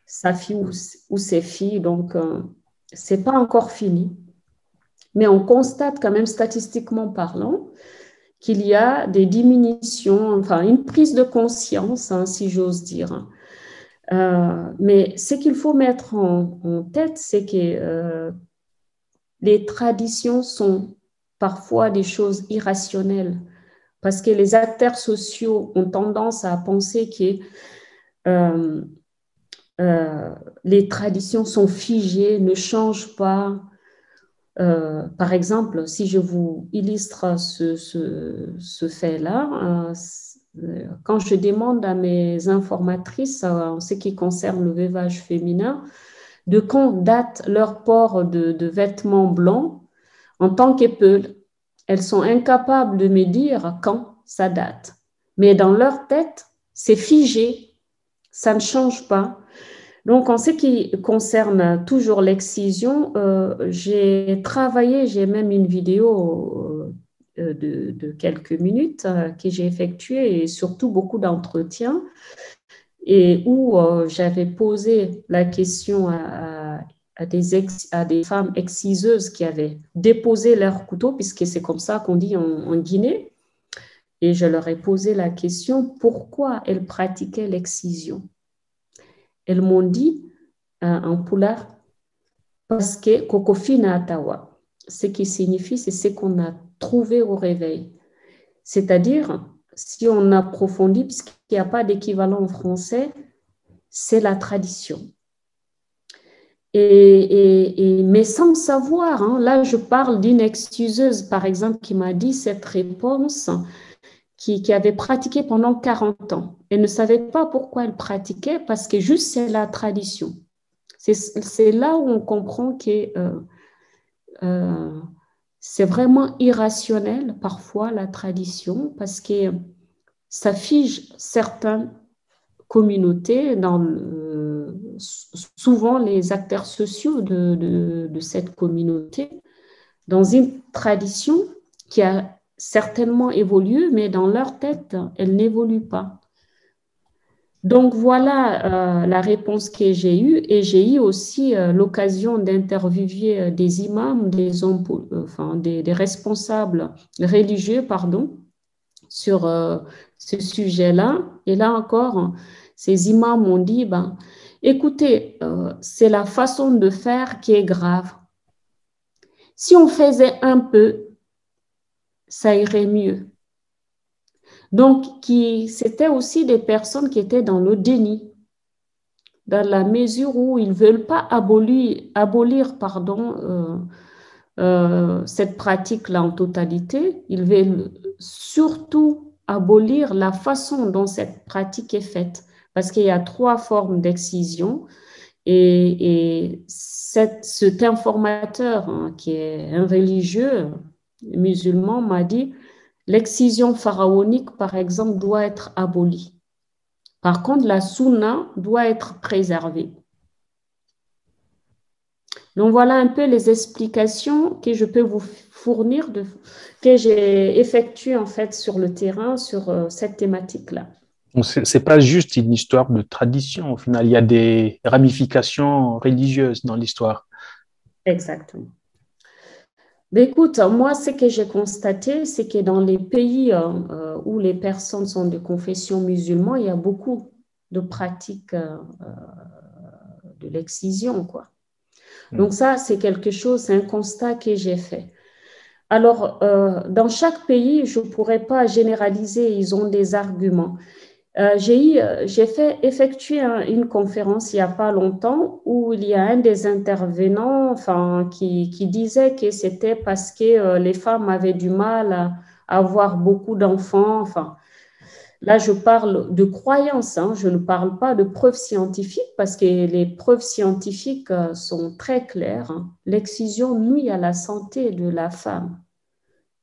Speaker 2: sa fille ou ses filles. Donc, c'est pas encore fini. Mais on constate quand même statistiquement parlant qu'il y a des diminutions, enfin une prise de conscience, hein, si j'ose dire. Mais ce qu'il faut mettre en tête, c'est que les traditions sont parfois des choses irrationnelles parce que les acteurs sociaux ont tendance à penser que euh, les traditions sont figées, ne changent pas. Par exemple, si je vous illustre ce fait-là, quand je demande à mes informatrices en ce qui concerne le veuvage féminin, de quand date leur port de vêtements blancs, en tant qu'épeules, elles sont incapables de me dire quand ça date. Mais dans leur tête, c'est figé, ça ne change pas. Donc, en ce qui concerne toujours l'excision, j'ai travaillé, j'ai même une vidéo de quelques minutes que j'ai effectuée et surtout beaucoup d'entretiens et où j'avais posé la question à des femmes exciseuses qui avaient déposé leur couteau, puisque c'est comme ça qu'on dit en Guinée, et je leur ai posé la question pourquoi elles pratiquaient l'excision. Elles m'ont dit en pulaar, parce que kokofina atawa, ce qui signifie c'est ce qu'on a trouvé au réveil. C'est-à-dire, si on approfondit, puisqu'il n'y a pas d'équivalent en français, c'est la tradition. Mais sans savoir, hein, là je parle d'une excuseuse par exemple qui m'a dit cette réponse, qui avait pratiqué pendant 40 ans. Elle ne savait pas pourquoi elle pratiquait, parce que juste c'est la tradition. C'est là où on comprend que c'est vraiment irrationnel parfois la tradition, parce que ça fige certaines communautés, souvent les acteurs sociaux de cette communauté, dans une tradition qui a certainement évolué, mais dans leur tête, elle n'évolue pas. Donc voilà la réponse que j'ai eue, et j'ai eu aussi l'occasion d'interviewer des imams, des responsables religieux, pardon, sur ce sujet-là. Et là encore, ces imams m'ont dit, ben, écoutez, c'est la façon de faire qui est grave. Si on faisait un peu, ça irait mieux. Donc, c'était aussi des personnes qui étaient dans le déni, dans la mesure où ils ne veulent pas abolir cette pratique-là en totalité. Ils veulent surtout abolir la façon dont cette pratique est faite, parce qu'il y a 3 formes d'excision. Et cet informateur, hein, qui est un religieux musulman, m'a dit l'excision pharaonique, par exemple, doit être abolie. Par contre, la sunna doit être préservée. Donc, voilà un peu les explications que je peux vous fournir, que j'ai effectuées en fait sur le terrain, sur cette thématique-là.
Speaker 1: Donc, c'est pas juste une histoire de tradition. Au final, il y a des ramifications religieuses dans l'histoire.
Speaker 2: Exactement. Mais écoute, moi, ce que j'ai constaté, c'est que dans les pays où les personnes sont de confession musulmane, il y a beaucoup de pratiques de l'excision, quoi. Donc ça, c'est quelque chose, c'est un constat que j'ai fait. Alors, dans chaque pays, je ne pourrais pas généraliser, ils ont des arguments. J'ai fait effectuer une conférence il n'y a pas longtemps où il y a un des intervenants enfin, qui disait que c'était parce que les femmes avaient du mal à avoir beaucoup d'enfants. Enfin, là, je parle de croyances, hein, je ne parle pas de preuves scientifiques parce que les preuves scientifiques sont très claires, hein. L'excision nuit à la santé de la femme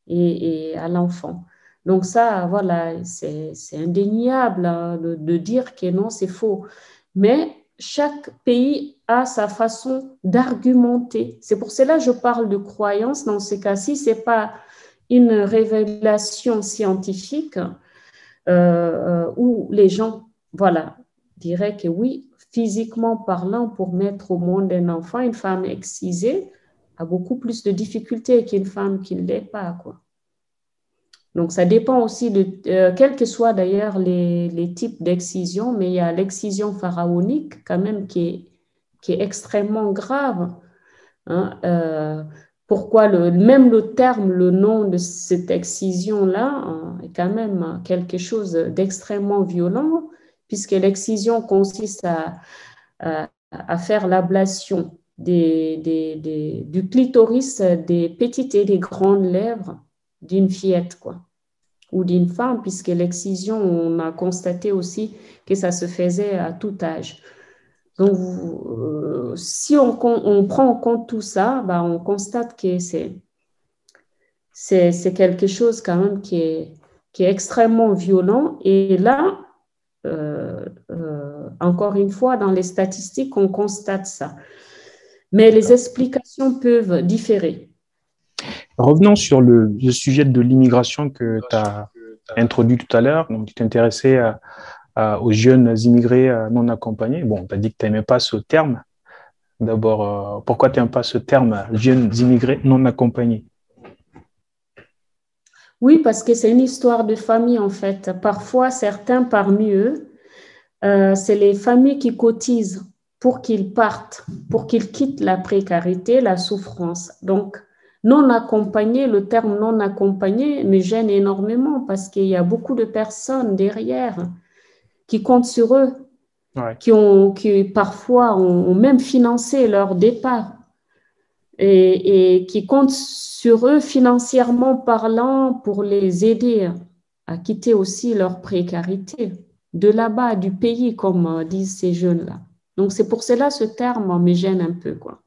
Speaker 2: et à l'enfant. Donc ça, voilà, c'est indéniable hein, de dire que non, c'est faux. Mais chaque pays a sa façon d'argumenter. C'est pour cela que je parle de croyance. Dans ce cas-ci, ce n'est pas une révélation scientifique où les gens, voilà, diraient que oui, physiquement parlant, pour mettre au monde un enfant, une femme excisée a beaucoup plus de difficultés qu'une femme qui ne l'est pas, quoi. Donc, ça dépend aussi de, quels que soient d'ailleurs les types d'excision, mais il y a l'excision pharaonique quand même qui est extrêmement grave, hein. Pourquoi même le terme, le nom de cette excision-là est quand même quelque chose d'extrêmement violent, puisque l'excision consiste à faire l'ablation du clitoris des petites et des grandes lèvres d'une fillette, quoi, ou d'une femme, puisque l'excision, on a constaté aussi que ça se faisait à tout âge. Donc, si on prend en compte tout ça, bah, on constate que c'est quelque chose quand même qui est extrêmement violent. Et là, encore une fois, dans les statistiques, on constate ça. Mais les explications peuvent différer.
Speaker 1: Revenons sur le sujet de l'immigration que tu as introduit tout à l'heure. Donc, tu t'intéressais aux jeunes immigrés non accompagnés. Bon, tu as dit que tu n'aimais pas ce terme. D'abord, pourquoi tu n'aimes pas ce terme, jeunes immigrés non accompagnés?
Speaker 2: Oui, parce que c'est une histoire de famille, en fait. Parfois, certains parmi eux, c'est les familles qui cotisent pour qu'ils partent, pour qu'ils quittent la précarité, la souffrance. Donc, non accompagné, le terme non accompagné me gêne énormément parce qu'il y a beaucoup de personnes derrière qui comptent sur eux,
Speaker 1: Ouais.
Speaker 2: qui parfois ont même financé leur départ et qui comptent sur eux financièrement parlant pour les aider à quitter aussi leur précarité de là-bas, du pays, comme disent ces jeunes-là. Donc, c'est pour cela ce terme me gêne un peu, quoi.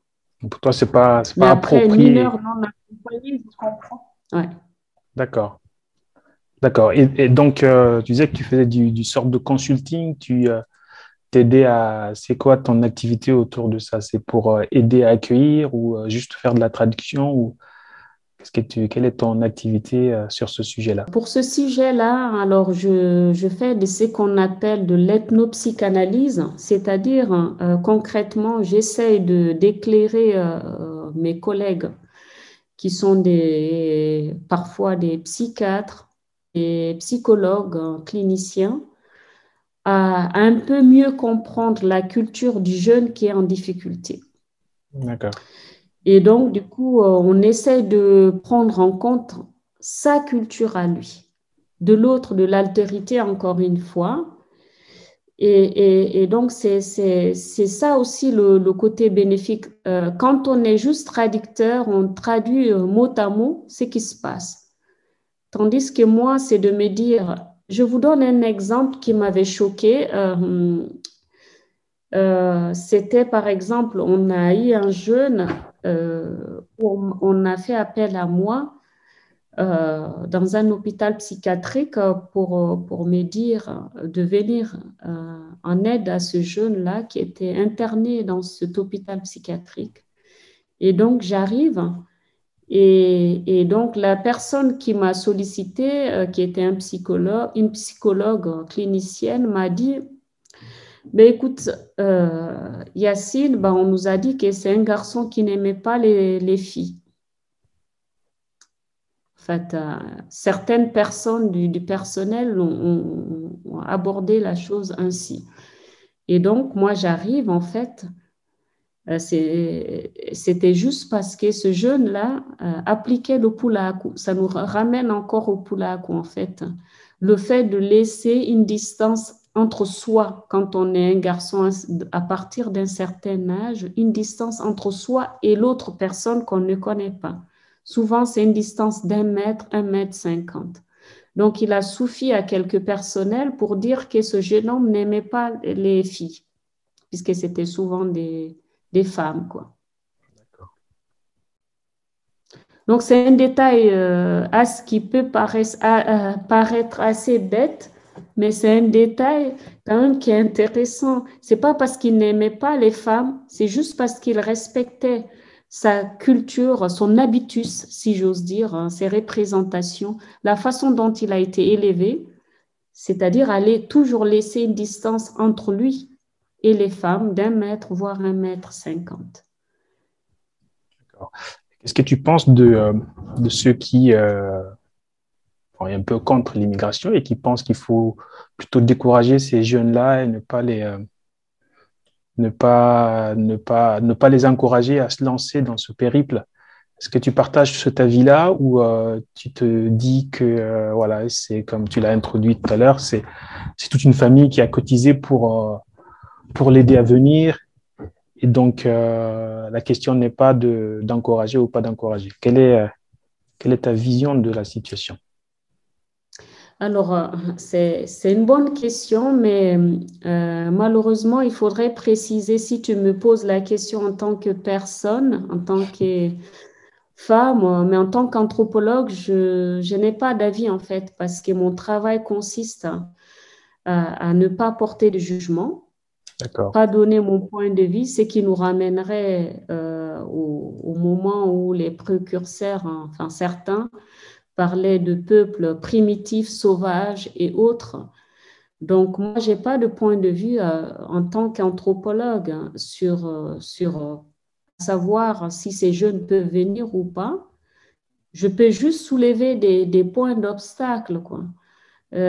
Speaker 1: Pour toi, c'est
Speaker 2: Mais
Speaker 1: pas
Speaker 2: après,
Speaker 1: approprié.
Speaker 2: mineur non accompagné, je comprends. Ouais.
Speaker 1: D'accord. D'accord. Et donc, tu disais que tu faisais du sort de consulting. Tu t'aidais à... C'est quoi ton activité autour de ça? C'est pour aider à accueillir ou juste faire de la traduction ou quelle est ton activité sur ce sujet-là?
Speaker 2: Pour ce sujet-là, alors je fais de ce qu'on appelle de l'ethnopsychanalyse, c'est-à-dire concrètement, j'essaie d'éclairer mes collègues qui sont parfois des psychiatres, des psychologues, cliniciens, à un peu mieux comprendre la culture du jeune qui est en difficulté.
Speaker 1: D'accord.
Speaker 2: Et donc, du coup, on essaie de prendre en compte sa culture à lui. De l'autre, de l'altérité, encore une fois. Et donc, c'est ça aussi le côté bénéfique. Quand on est juste traducteur, on traduit mot à mot ce qui se passe. Tandis que moi, c'est de me dire, je vous donne un exemple qui m'avait choqué. C'était par exemple, on a eu un jeune, où on a fait appel à moi dans un hôpital psychiatrique pour me dire de venir en aide à ce jeune-là qui était interné dans cet hôpital psychiatrique. Et donc, j'arrive et donc la personne qui m'a sollicité, qui était une psychologue clinicienne, m'a dit, ben écoute, Yacine, ben on nous a dit que c'est un garçon qui n'aimait pas les filles. En fait, certaines personnes du personnel ont abordé la chose ainsi. Et donc, moi, j'arrive, en fait, c'était juste parce que ce jeune-là appliquait le pulaku. Ça nous ramène encore au pulaku, en fait. le fait de laisser une distance entre soi, quand on est un garçon à partir d'un certain âge, une distance entre soi et l'autre personne qu'on ne connaît pas. Souvent, c'est une distance d'1 mètre, 1,50 m. Donc, il a suffi à quelques personnels pour dire que ce jeune homme n'aimait pas les filles, puisque c'était souvent des femmes, quoi. Donc, c'est un détail qui peut paraître assez bête, mais c'est un détail quand même qui est intéressant. Ce n'est pas parce qu'il n'aimait pas les femmes, c'est juste parce qu'il respectait sa culture, son habitus, si j'ose dire, hein, ses représentations, la façon dont il a été élevé, c'est-à-dire aller toujours laisser une distance entre lui et les femmes d'1 mètre, voire 1,50 m.
Speaker 1: Qu'est-ce que tu penses de ceux qui sont un peu contre l'immigration et qui pensent qu'il faut plutôt décourager ces jeunes-là et ne pas les encourager à se lancer dans ce périple? Est-ce que tu partages cet avis-là ou tu te dis que voilà, c'est comme tu l'as introduit tout à l'heure, c'est toute une famille qui a cotisé pour l'aider à venir et donc la question n'est pas d'encourager ou pas d'encourager. Quelle est ta vision de la situation?
Speaker 2: Alors, c'est une bonne question, mais malheureusement, il faudrait préciser si tu me poses la question en tant que personne, en tant que femme, mais en tant qu'anthropologue, je n'ai pas d'avis en fait, parce que mon travail consiste à ne pas porter de jugement,
Speaker 1: D'accord.
Speaker 2: pas donner mon point de vue, ce qui nous ramènerait au moment où les précurseurs, hein, enfin certains, parlaient de peuples primitifs, sauvages et autres. Donc, moi, je n'ai pas de point de vue en tant qu'anthropologue hein, sur savoir si ces jeunes peuvent venir ou pas. Je peux juste soulever des points d'obstacle, quoi.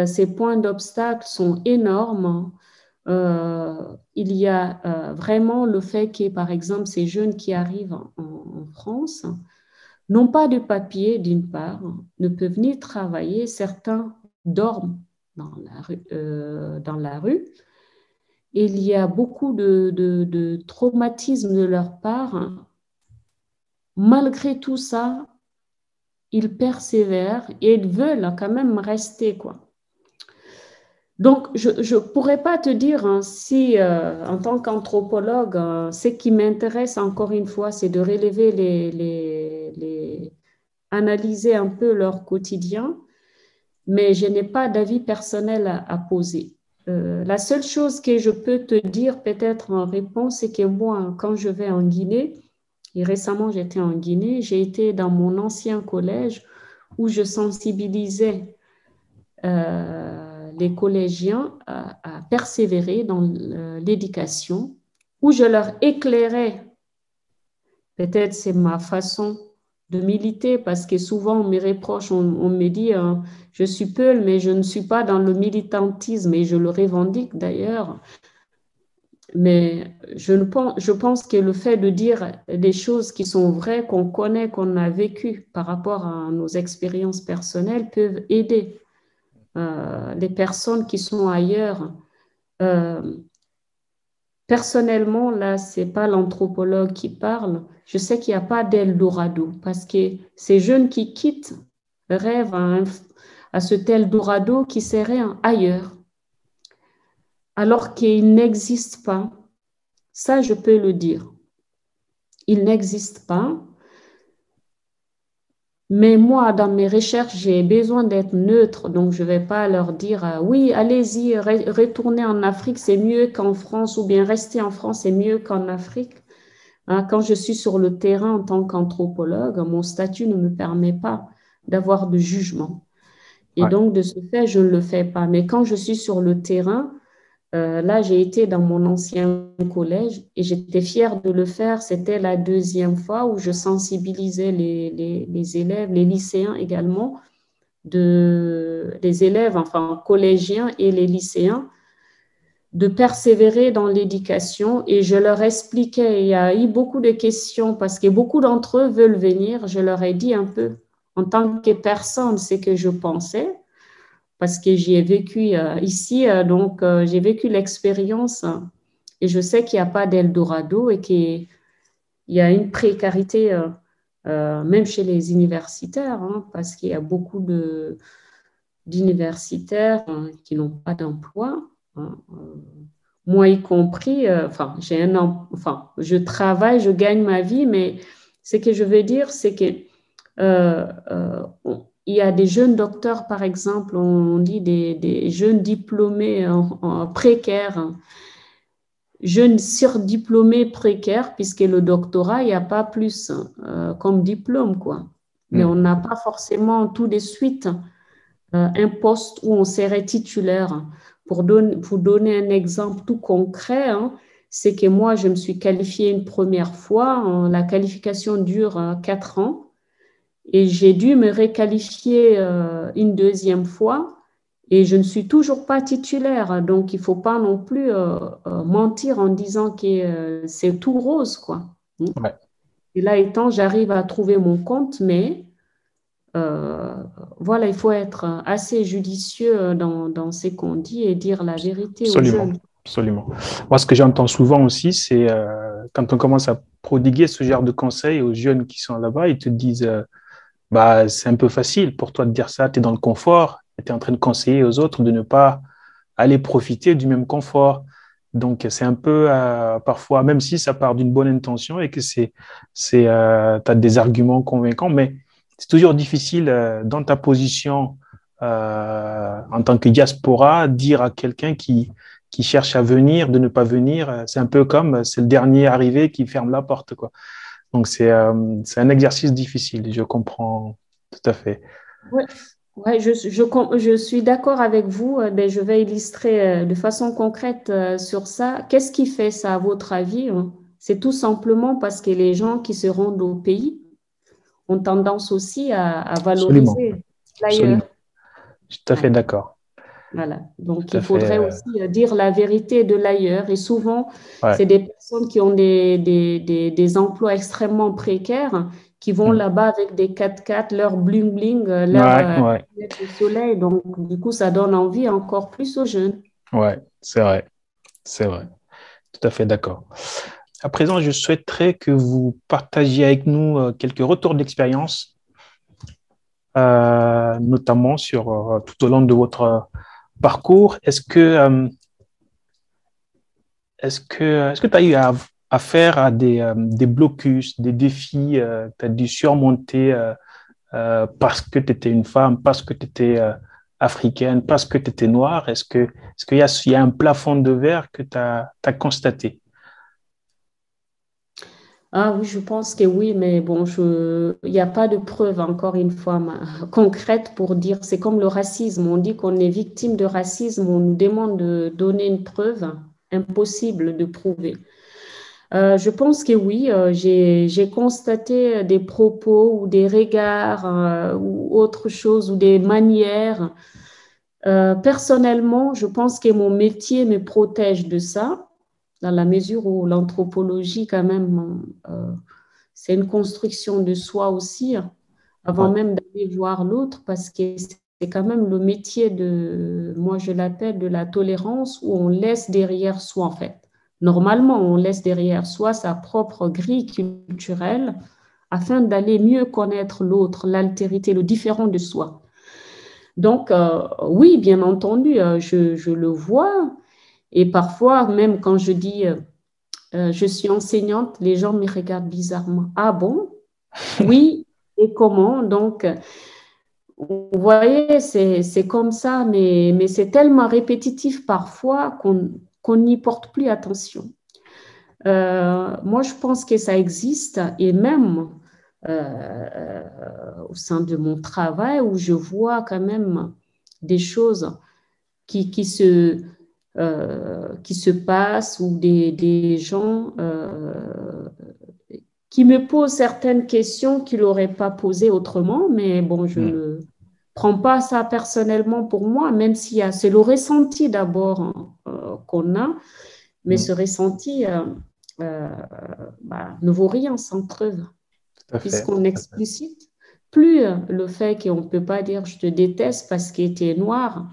Speaker 2: Ces points d'obstacle sont énormes. Il y a vraiment le fait que, par exemple, ces jeunes qui arrivent en France n'ont pas de papier, d'une part, ne peuvent ni travailler. Certains dorment dans la rue. Il y a beaucoup de traumatisme de leur part. Malgré tout ça, ils persévèrent et ils veulent quand même rester, quoi. Donc, je ne pourrais pas te dire hein, si, en tant qu'anthropologue, ce qui m'intéresse encore une fois, c'est de relever analyser un peu leur quotidien, mais je n'ai pas d'avis personnel à poser. La seule chose que je peux te dire peut-être en réponse, c'est que moi, quand je vais en Guinée, et récemment j'étais en Guinée, j'ai été dans mon ancien collège où je sensibilisais les collégiens à persévérer dans l'éducation, où je leur éclairais, peut-être c'est ma façon de militer, parce que souvent on me reproche, on me dit je suis Peul, mais je ne suis pas dans le militantisme et je le revendique d'ailleurs. Mais je pense que le fait de dire des choses qui sont vraies, qu'on connaît, qu'on a vécues par rapport à nos expériences personnelles peuvent aider les personnes qui sont ailleurs. Personnellement, là, ce n'est pas l'anthropologue qui parle. Je sais qu'il n'y a pas d'Eldorado parce que ces jeunes qui quittent rêvent à ce Eldorado qui serait ailleurs, alors qu'il n'existe pas. Ça, je peux le dire. Il n'existe pas. Mais moi, dans mes recherches, j'ai besoin d'être neutre, donc je ne vais pas leur dire oui, allez-y, retournez en Afrique, c'est mieux qu'en France, ou bien rester en France, c'est mieux qu'en Afrique. Hein, quand je suis sur le terrain en tant qu'anthropologue, mon statut ne me permet pas d'avoir de jugement. Et donc, de ce fait, je ne le fais pas. Mais quand je suis sur le terrain, là, j'ai été dans mon ancien collège et j'étais fière de le faire. C'était la deuxième fois où je sensibilisais les élèves, les lycéens également, les élèves, enfin collégiens et les lycéens, de persévérer dans l'éducation. Et je leur expliquais, il y a eu beaucoup de questions parce que beaucoup d'entre eux veulent venir. Je leur ai dit un peu, en tant que personne, ce que je pensais. parce que j'y ai vécu ici, donc j'ai vécu l'expérience et je sais qu'il n'y a pas d'Eldorado et qu'il y a une précarité, même chez les universitaires, hein, parce qu'il y a beaucoup d'universitaires qui n'ont pas d'emploi, hein, moi y compris. Enfin, je travaille, je gagne ma vie, mais ce que je veux dire, c'est que il y a des jeunes docteurs, par exemple, on dit des jeunes diplômés en précaires, hein, jeunes surdiplômés précaires, puisque le doctorat, il n'y a pas plus comme diplôme, quoi. Mais on n'a pas forcément tout de suite un poste où on serait titulaire. Pour donner un exemple tout concret, hein, c'est que moi, je me suis qualifiée une première fois. La qualification dure 4 ans. Et j'ai dû me réqualifier une deuxième fois et je ne suis toujours pas titulaire. Donc, il ne faut pas non plus mentir en disant que c'est tout rose, quoi.
Speaker 1: Ouais.
Speaker 2: Et là étant, j'arrive à trouver mon compte, mais euh, voilà, il faut être assez judicieux dans ce qu'on dit et dire la vérité aux
Speaker 1: Absolument,
Speaker 2: jeunes.
Speaker 1: absolument. Moi, ce que j'entends souvent aussi, c'est quand on commence à prodiguer ce genre de conseils aux jeunes qui sont là-bas, ils te disent bah, c'est un peu facile pour toi de dire ça, tu es dans le confort, et tu es en train de conseiller aux autres de ne pas aller profiter du même confort. Donc, c'est un peu parfois, même si ça part d'une bonne intention et que tu as des arguments convaincants, mais c'est toujours difficile dans ta position en tant que diaspora, dire à quelqu'un qui cherche à venir, de ne pas venir. C'est un peu comme c'est le dernier arrivé qui ferme la porte, quoi. Donc, c'est un exercice difficile, je comprends tout à fait.
Speaker 2: Ouais, ouais, je suis d'accord avec vous, mais je vais illustrer de façon concrète sur ça. Qu'est-ce qui fait ça, à votre avis, hein? C'est tout simplement parce que les gens qui se rendent au pays ont tendance aussi à
Speaker 1: Absolument,
Speaker 2: valoriser l'ailleurs.
Speaker 1: absolument. Je suis tout à fait
Speaker 2: Ouais,
Speaker 1: d'accord.
Speaker 2: voilà. Donc,
Speaker 1: Tout à
Speaker 2: il
Speaker 1: fait.
Speaker 2: faudrait aussi dire la vérité de l'ailleurs. Et souvent,
Speaker 1: Ouais.
Speaker 2: c'est des personnes qui ont des emplois extrêmement précaires qui vont
Speaker 1: Mm.
Speaker 2: là-bas avec des 4x4, leur bling-bling, leur
Speaker 1: Ouais, ouais,
Speaker 2: lunettes de soleil. Donc, du coup, ça donne envie encore plus aux jeunes.
Speaker 1: ouais, c'est vrai, c'est vrai. Tout à fait d'accord. À présent, je souhaiterais que vous partagiez avec nous quelques retours d'expérience, notamment sur tout au long de votre parcours. Est-ce que tu as eu affaire à des blocus, des défis, tu as dû surmonter parce que tu étais une femme, parce que tu étais africaine, parce que tu étais noire? Est-ce qu'il y a un plafond de verre que tu as constaté?
Speaker 2: Ah oui, je pense que oui, mais bon, il n'y a pas de preuve, encore une fois, concrète pour dire, c'est comme le racisme. On dit qu'on est victime de racisme, on nous demande de donner une preuve, impossible de prouver. Je pense que oui, j'ai constaté des propos ou des regards ou autre chose ou des manières. Personnellement, je pense que mon métier me protège de ça, dans la mesure où l'anthropologie, quand même, c'est une construction de soi aussi, hein, avant
Speaker 1: Ouais,
Speaker 2: même d'aller voir l'autre, parce que c'est quand même le métier moi je l'appelle de la tolérance, où on laisse derrière soi, en fait. Normalement, on laisse derrière soi sa propre grille culturelle afin d'aller mieux connaître l'autre, l'altérité, le différent de soi. Donc, oui, bien entendu, je le vois. Et parfois, même quand je dis je suis enseignante, les gens me regardent bizarrement. Ah bon? Oui, et comment? Donc, vous voyez, c'est comme ça, mais c'est tellement répétitif parfois qu'on n'y porte plus attention. Moi, je pense que ça existe et même au sein de mon travail où je vois quand même des choses qui se passent ou des gens qui me posent certaines questions qu'ils n'auraient pas posées autrement, mais bon, je
Speaker 1: mm,
Speaker 2: ne prends pas ça personnellement pour moi, même s'il y a, c'est le ressenti d'abord hein, qu'on a, mais
Speaker 1: mm,
Speaker 2: ce ressenti euh, ne vaut rien sans preuve,
Speaker 1: tout à fait.
Speaker 2: puisqu'on explicite. plus le fait qu'on ne peut pas dire je te déteste parce que tu es noir.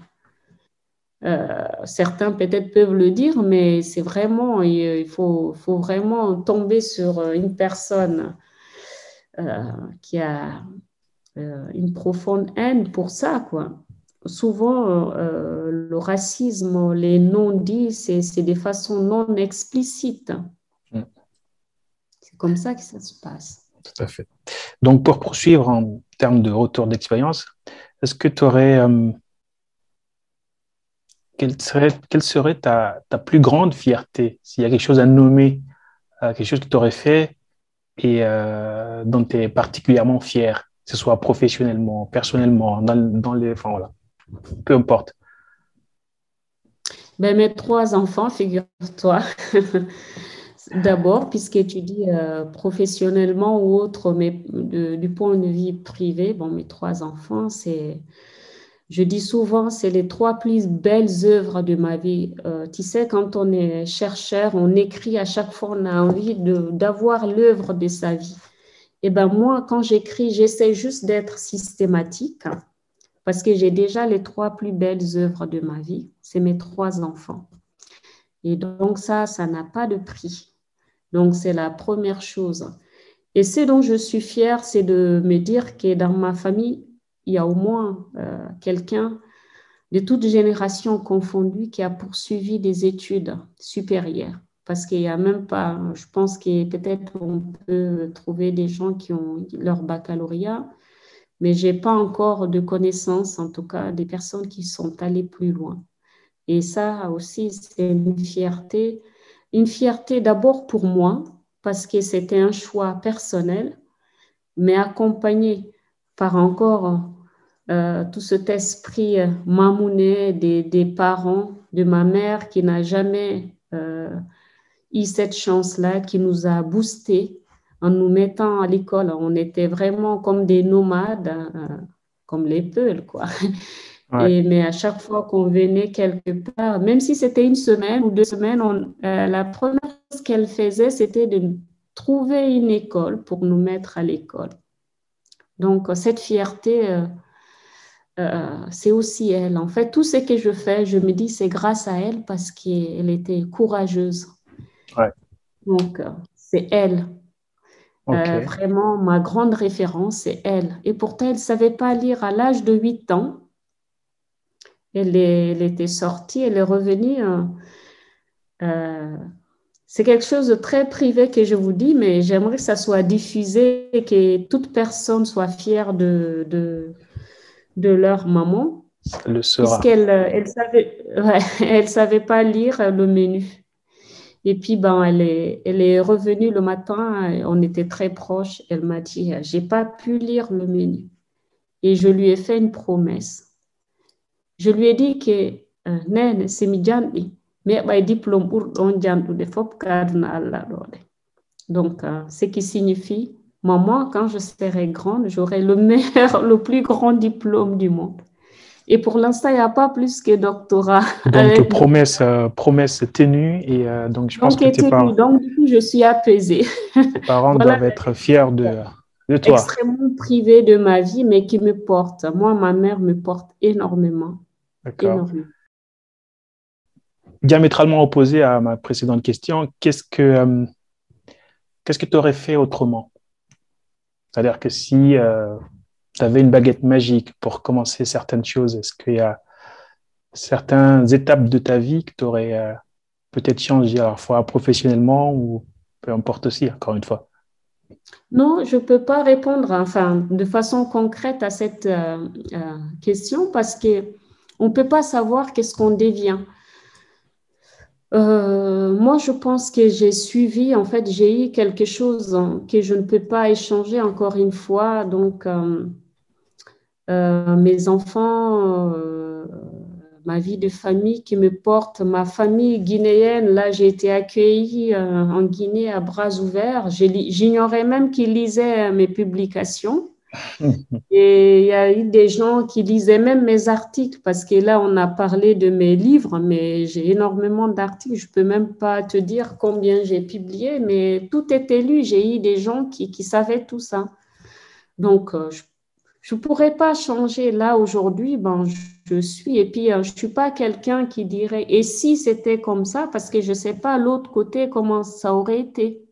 Speaker 2: Certains peut-être peuvent le dire, mais c'est vraiment, il faut vraiment tomber sur une personne qui a une profonde haine pour ça, quoi. Souvent, le racisme, les non-dits, c'est des façons non explicites.
Speaker 1: Mm.
Speaker 2: C'est comme ça que ça se passe.
Speaker 1: Tout à fait. Donc, pour poursuivre en termes de retour d'expérience, est-ce que tu aurais, quelle serait ta plus grande fierté? S'il y a quelque chose à nommer, quelque chose que tu aurais fait et dont tu es particulièrement fier, que ce soit professionnellement, personnellement, dans les, enfin voilà, peu importe.
Speaker 2: Ben, mes trois enfants, figure-toi, d'abord, puisque tu dis professionnellement ou autre, mais du point de vue privé, bon, mes trois enfants, je dis souvent, c'est les trois plus belles œuvres de ma vie. Tu sais, quand on est chercheur, on écrit à chaque fois, on a envie d'avoir l'œuvre de sa vie. Et ben moi, quand j'écris, j'essaie juste d'être systématique, hein, parce que j'ai déjà les trois plus belles œuvres de ma vie. C'est mes trois enfants. Et donc ça n'a pas de prix. Donc c'est la première chose. Et ce dont je suis fière, c'est de me dire que dans ma famille, il y a au moins quelqu'un de toute génération confondue qui a poursuivi des études supérieures. Parce qu'il n'y a même pas, je pense que peut-être on peut trouver des gens qui ont leur baccalauréat, mais je n'ai pas encore de connaissances, en tout cas, des personnes qui sont allées plus loin. Et ça aussi, c'est une fierté d'abord pour moi, parce que c'était un choix personnel, mais accompagné par encore tout cet esprit mamounet des parents, de ma mère qui n'a jamais eu cette chance-là, qui nous a boosté en nous mettant à l'école. On était vraiment comme des nomades, comme les Peuls, quoi.
Speaker 1: Ouais.
Speaker 2: Mais à chaque fois qu'on venait quelque part, même si c'était une semaine ou 2 semaines, la première chose qu'elle faisait, c'était de trouver une école pour nous mettre à l'école. Donc, cette fierté, c'est aussi elle. En fait, tout ce que je fais, je me dis, c'est grâce à elle parce qu'elle était courageuse.
Speaker 1: Ouais.
Speaker 2: Donc, c'est elle.
Speaker 1: OK.
Speaker 2: Vraiment, ma grande référence, c'est elle. Et pourtant, elle ne savait pas lire à l'âge de 8 ans. Elle était sortie, elle est revenue. Euh, c'est quelque chose de très privé que je vous dis, mais j'aimerais que ça soit diffusé et que toute personne soit fière de leur maman,
Speaker 1: Ça le sera.
Speaker 2: puisqu'elle savait, ouais, elle savait pas lire le menu. Et puis, ben, elle est revenue le matin, on était très proches. Elle m'a dit, j'ai pas pu lire le menu. Et je lui ai fait une promesse. Je lui ai dit que, Nene, c'est mi janɗi, mais un diplôme ɓurɗon janɗude fof kaduna Allah ɗo ɗe. Donc, ce qui signifie, maman, quand je serai grande, j'aurai le meilleur, le plus grand diplôme du monde. Et pour l'instant, il n'y a pas plus que doctorat
Speaker 1: Donc,
Speaker 2: avec moi.
Speaker 1: promesse tenue et donc je pense
Speaker 2: Donc,
Speaker 1: que
Speaker 2: donc, du coup, je suis apaisée.
Speaker 1: tes parents
Speaker 2: Voilà
Speaker 1: doivent être fiers de toi.
Speaker 2: extrêmement privée de ma vie, mais qui me porte. Moi, ma mère me porte énormément,
Speaker 1: D'accord.
Speaker 2: énormément.
Speaker 1: Diamétralement opposé à ma précédente question, qu'est-ce que tu aurais fait autrement? C'est-à-dire que si tu avais une baguette magique pour commencer certaines choses, est-ce qu'il y a certaines étapes de ta vie que tu aurais peut-être changé à la fois professionnellement ou peu importe aussi, encore une fois?
Speaker 2: Non, je ne peux pas répondre enfin, de façon concrète à cette question parce qu'on ne peut pas savoir qu'est-ce qu'on devient. Moi, je pense que j'ai suivi, en fait, j'ai eu quelque chose que je ne peux pas échanger encore une fois. Donc, mes enfants, ma vie de famille qui me porte, ma famille guinéenne, là, j'ai été accueillie en Guinée à bras ouverts. J'ignorais même qu'ils lisaient mes publications. Et il y a eu des gens qui lisaient même mes articles parce que là, on a parlé de mes livres, mais j'ai énormément d'articles. Je ne peux même pas te dire combien j'ai publié, mais tout était lu. J'ai eu des gens qui savaient tout ça. Donc, je pourrais pas changer là aujourd'hui, ben, je suis. Et puis, je suis pas quelqu'un qui dirait, et si c'était comme ça, parce que je sais pas l'autre côté comment ça aurait été.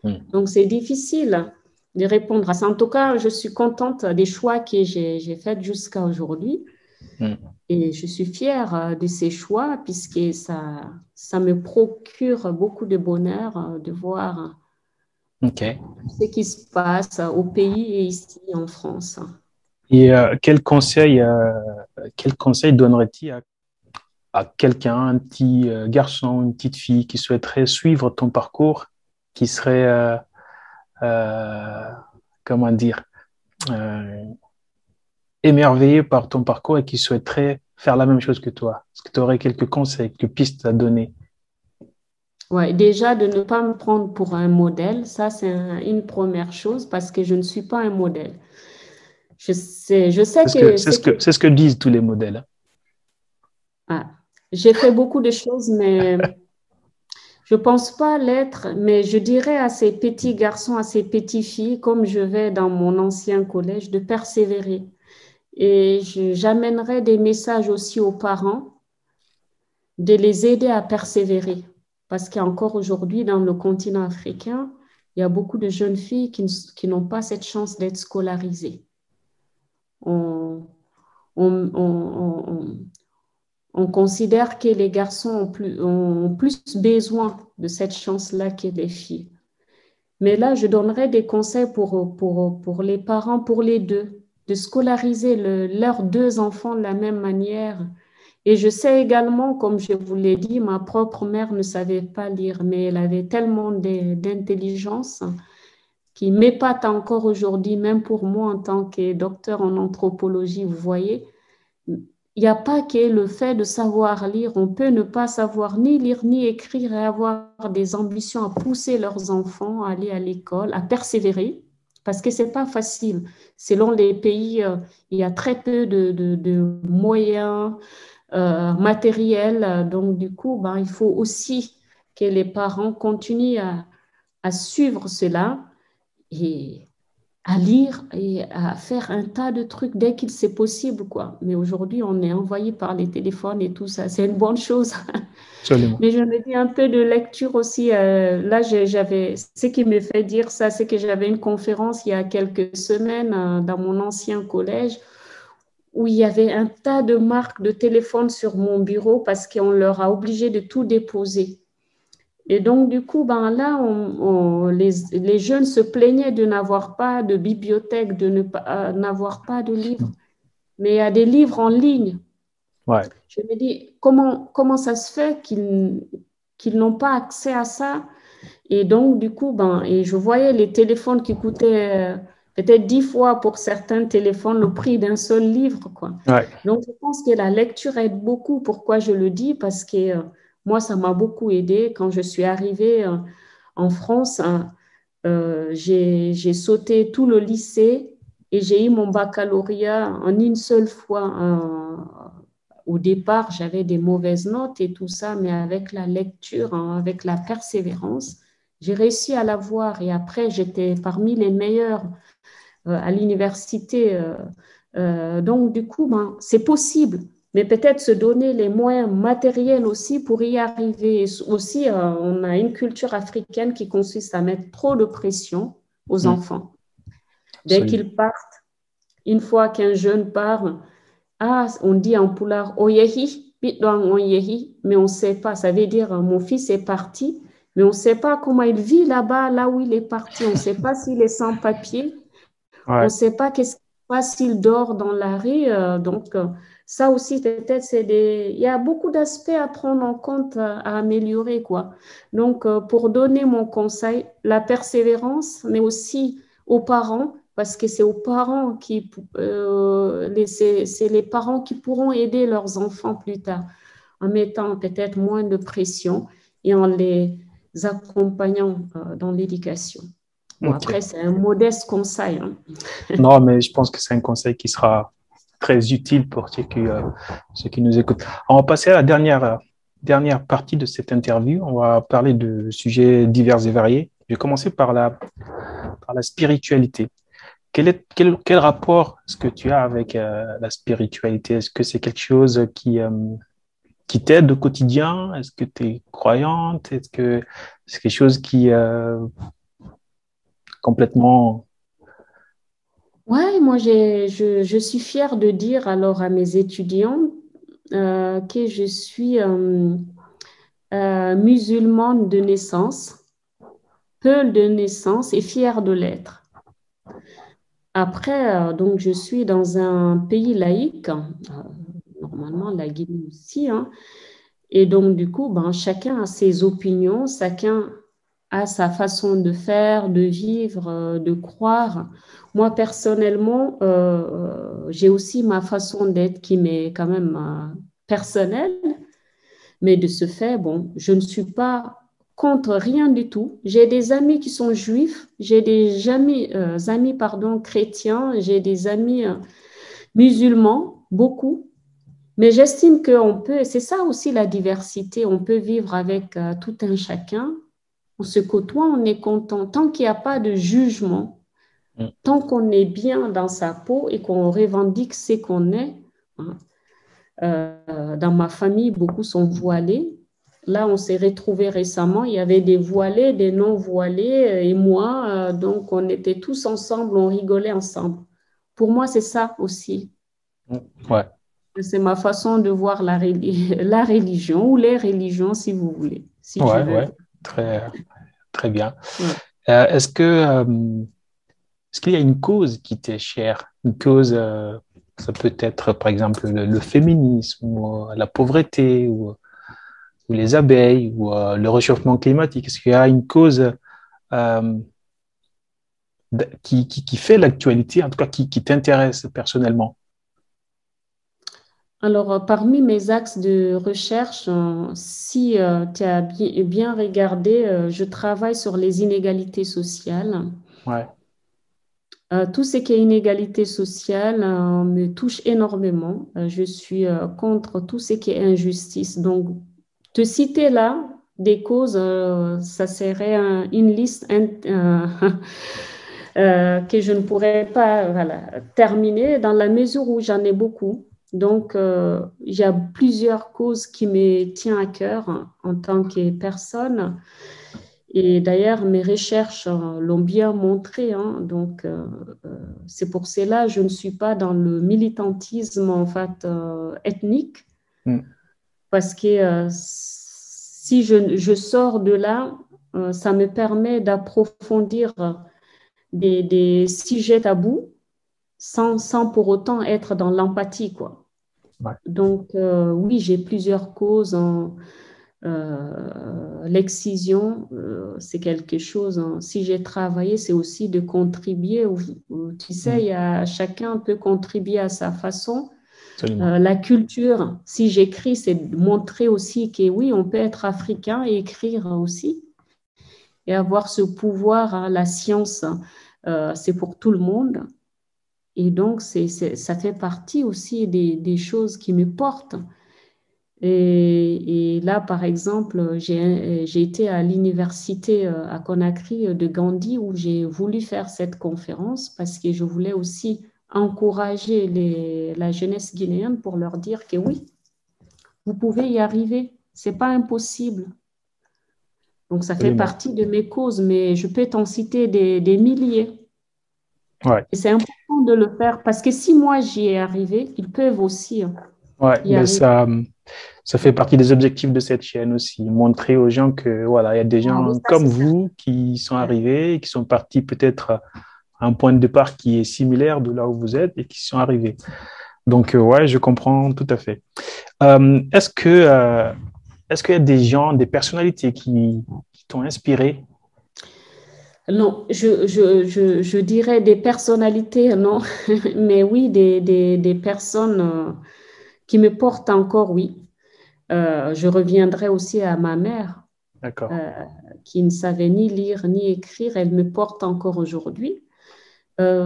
Speaker 1: Hmm.
Speaker 2: Donc, c'est difficile de répondre à ça. En tout cas, je suis contente des choix que j'ai faits jusqu'à aujourd'hui.
Speaker 1: Hmm.
Speaker 2: Et je suis fière de ces choix puisque ça me procure beaucoup de bonheur de voir
Speaker 1: OK.
Speaker 2: ce qui se passe au pays et ici en France.
Speaker 1: Et quel conseil donnerais-tu à quelqu'un, un petit garçon, une petite fille qui souhaiterait suivre ton parcours, qui serait, euh, comment dire, euh, émerveillé par ton parcours et qui souhaiterait faire la même chose que toi? Est-ce que tu aurais quelques conseils, quelques pistes à donner?
Speaker 2: Ouais, déjà, de ne pas me prendre pour un modèle, ça, c'est une première chose parce que je ne suis pas un modèle. Je sais que
Speaker 1: C'est ce que disent tous les modèles, hein.
Speaker 2: ah, j'ai fait beaucoup de choses, mais je pense pas l'être. Mais je dirais à ces petits garçons, à ces petites filles, comme je vais dans mon ancien collège, de persévérer. Et j'amènerai des messages aussi aux parents, de les aider à persévérer. Parce qu'encore aujourd'hui, dans le continent africain, il y a beaucoup de jeunes filles qui n'ont pas cette chance d'être scolarisées. On, on, on, on- on considère que les garçons ont plus besoin de cette chance-là que les filles. Mais là, je donnerais des conseils pour les parents, pour les deux, de scolariser leurs deux enfants de la même manière. Et je sais également, comme je vous l'ai dit, ma propre mère ne savait pas lire, mais elle avait tellement d'intelligence qui m'épate encore aujourd'hui, même pour moi en tant que docteur en anthropologie, vous voyez. Il n'y a pas que le fait de savoir lire. On peut ne pas savoir ni lire ni écrire et avoir des ambitions à pousser leurs enfants à aller à l'école, à persévérer, parce que c'est pas facile. Selon les pays, il y a très peu de moyens matériels. Donc, du coup, ben, il faut aussi que les parents continuent à suivre cela et à lire et à faire un tas de trucs dès qu'il c'est possible, quoi. Mais aujourd'hui, on est envoyé par les téléphones et tout ça. C'est une bonne chose.
Speaker 1: Absolument.
Speaker 2: Mais je me dis un peu de lecture aussi. Là, ce qui me fait dire ça, c'est que j'avais une conférence il y a quelques semaines dans mon ancien collège où il y avait un tas de marques de téléphone sur mon bureau parce qu'on leur a obligé de tout déposer. Et donc, du coup, ben là, les jeunes se plaignaient de n'avoir pas de bibliothèque, de ne pas, n'avoir pas de livres. Mais il y a des livres en ligne.
Speaker 1: Ouais.
Speaker 2: Je me dis, comment ça se fait qu'ils n'ont pas accès à ça? Et donc, du coup, ben, et je voyais les téléphones qui coûtaient peut-être 10 fois pour certains téléphones le prix d'un seul livre, quoi.
Speaker 1: Ouais.
Speaker 2: Donc, je pense que la lecture aide beaucoup. Pourquoi je le dis? Parce que moi, ça m'a beaucoup aidé. Quand je suis arrivée en France, hein, j'ai sauté tout le lycée et j'ai eu mon baccalauréat en une seule fois. Au départ, j'avais des mauvaises notes et tout ça, mais avec la lecture, hein, avec la persévérance, j'ai réussi à l'avoir. Et après, j'étais parmi les meilleurs à l'université. Donc, du coup, ben, c'est possible. Mais peut-être se donner les moyens matériels aussi pour y arriver. Et aussi, on a une culture africaine qui consiste à mettre trop de pression aux
Speaker 1: Hmm.
Speaker 2: enfants. Dès
Speaker 1: Absolument.
Speaker 2: qu'ils partent, une fois qu'un jeune part, ah, on dit en poulard, oyehi, oyehi, mais on ne sait pas. Ça veut dire, mon fils est parti, mais on ne sait pas comment il vit là-bas, là où il est parti. On ne sait pas s'il est sans papier. On ne
Speaker 1: Ouais.
Speaker 2: sait pas qu'est-ce qui se passe s'il dort dans la rue. Donc, ça aussi, peut-être, il y a beaucoup d'aspects à prendre en compte, à améliorer, quoi. Donc, pour donner mon conseil, la persévérance, mais aussi aux parents, parce que c'est aux parents c'est les parents qui pourront aider leurs enfants plus tard, en mettant peut-être moins de pression et en les accompagnant, dans l'éducation. Bon,
Speaker 1: OK.
Speaker 2: après, c'est un modeste conseil, hein.
Speaker 1: Non, mais je pense que c'est un conseil qui sera très utile pour ceux qui nous écoutent. On va passer à la dernière partie de cette interview. On va parler de sujets divers et variés. Je vais commencer par la spiritualité. quel rapport est-ce que tu as avec la spiritualité? Est-ce que c'est quelque chose qui t'aide au quotidien? Est-ce que tu es croyante? Est-ce que c'est quelque chose qui complètement...
Speaker 2: Ouais, moi, je suis fière de dire alors à mes étudiants que je suis musulmane de naissance, peul de naissance et fière de l'être. Après, donc, je suis dans un pays laïque, normalement la Guinée aussi, hein. Et donc, du coup, ben, chacun a ses opinions, chacun a sa façon de faire, de vivre, de croire. Moi, personnellement, j'ai aussi ma façon d'être qui m'est quand même personnelle, mais de ce fait, bon, je ne suis pas contre rien du tout. J'ai des amis qui sont juifs, j'ai des amis pardon, chrétiens, j'ai des amis musulmans, beaucoup. Mais j'estime qu'on peut, et c'est ça aussi la diversité, on peut vivre avec tout un chacun. On se côtoie, on est content. Tant qu'il n'y a pas de jugement,
Speaker 1: Mm.
Speaker 2: tant qu'on est bien dans sa peau et qu'on revendique ce qu'on est, hein. Dans ma famille, beaucoup sont voilés. Là, on s'est retrouvés récemment, il y avait des voilés, des non-voilés et moi, donc on était tous ensemble, on rigolait ensemble. Pour moi, c'est ça aussi.
Speaker 1: Mm. Ouais,
Speaker 2: C'est ma façon de voir la religion ou les religions, si vous voulez, si je
Speaker 1: ouais,
Speaker 2: veux.
Speaker 1: ouais, très, très bien.
Speaker 2: Ouais.
Speaker 1: Est-ce qu'il y a une cause qui t'est chère? Une cause, ça peut être par exemple le féminisme ou la pauvreté ou les abeilles ou le réchauffement climatique. Est-ce qu'il y a une cause euh, qui fait l'actualité, en tout cas qui t'intéresse personnellement?
Speaker 2: Alors, parmi mes axes de recherche, si tu as bien regardé, je travaille sur les inégalités sociales.
Speaker 1: Ouais,
Speaker 2: Tout ce qui est inégalité sociale me touche énormément. Je suis contre tout ce qui est injustice. Donc, te citer là des causes, ça serait une liste que je ne pourrais pas voilà, terminer dans la mesure où j'en ai beaucoup. Donc, il y a plusieurs causes qui me tiennent à cœur en tant que personne. Et d'ailleurs, mes recherches l'ont bien montré, hein. Donc, c'est pour cela que je ne suis pas dans le militantisme en fait, ethnique,
Speaker 1: mm,
Speaker 2: parce que si je sors de là, ça me permet d'approfondir des sujets tabous sans pour autant être dans l'empathie, quoi.
Speaker 1: ouais,
Speaker 2: Donc, oui, j'ai plusieurs causes. L'excision, c'est quelque chose, hein. Si j'ai travaillé, c'est aussi de contribuer. Tu sais,
Speaker 1: mm,
Speaker 2: chacun peut contribuer à sa façon.
Speaker 1: absolument.
Speaker 2: La culture, si j'écris, c'est de montrer aussi que oui, on peut être africain et écrire aussi et avoir ce pouvoir, hein. La science, c'est pour tout le monde. Et donc, ça fait partie aussi des choses qui me portent. Et là, par exemple, j'ai été à l'université à Conakry de Gandhi où j'ai voulu faire cette conférence parce que je voulais aussi encourager la jeunesse guinéenne pour leur dire que oui, vous pouvez y arriver, c'est pas impossible. Donc, ça fait
Speaker 1: Absolument.
Speaker 2: partie de mes causes, mais je peux t'en citer des milliers.
Speaker 1: Ouais.
Speaker 2: Et c'est important de le faire parce que si moi j'y ai arrivé, ils peuvent aussi
Speaker 1: Ouais,
Speaker 2: y
Speaker 1: mais
Speaker 2: arriver.
Speaker 1: ça fait partie des objectifs de cette chaîne aussi. Montrer aux gens que voilà, il y a des
Speaker 2: Ah oui,
Speaker 1: gens
Speaker 2: ça
Speaker 1: comme
Speaker 2: c'est
Speaker 1: vous qui sont
Speaker 2: certain.
Speaker 1: arrivés, qui sont partis peut-être à un point de départ qui est similaire de là où vous êtes et qui sont arrivés. Donc, ouais, je comprends tout à fait. Euh, est-ce que, euh, est-ce qu'il y a des gens, des personnalités qui t'ont inspiré?
Speaker 2: Non, je dirais des personnalités, non, mais oui, des personnes qui me portent encore, oui. Je reviendrai aussi à ma mère,
Speaker 1: D'accord.
Speaker 2: euh, qui ne savait ni lire ni écrire, elle me porte encore aujourd'hui.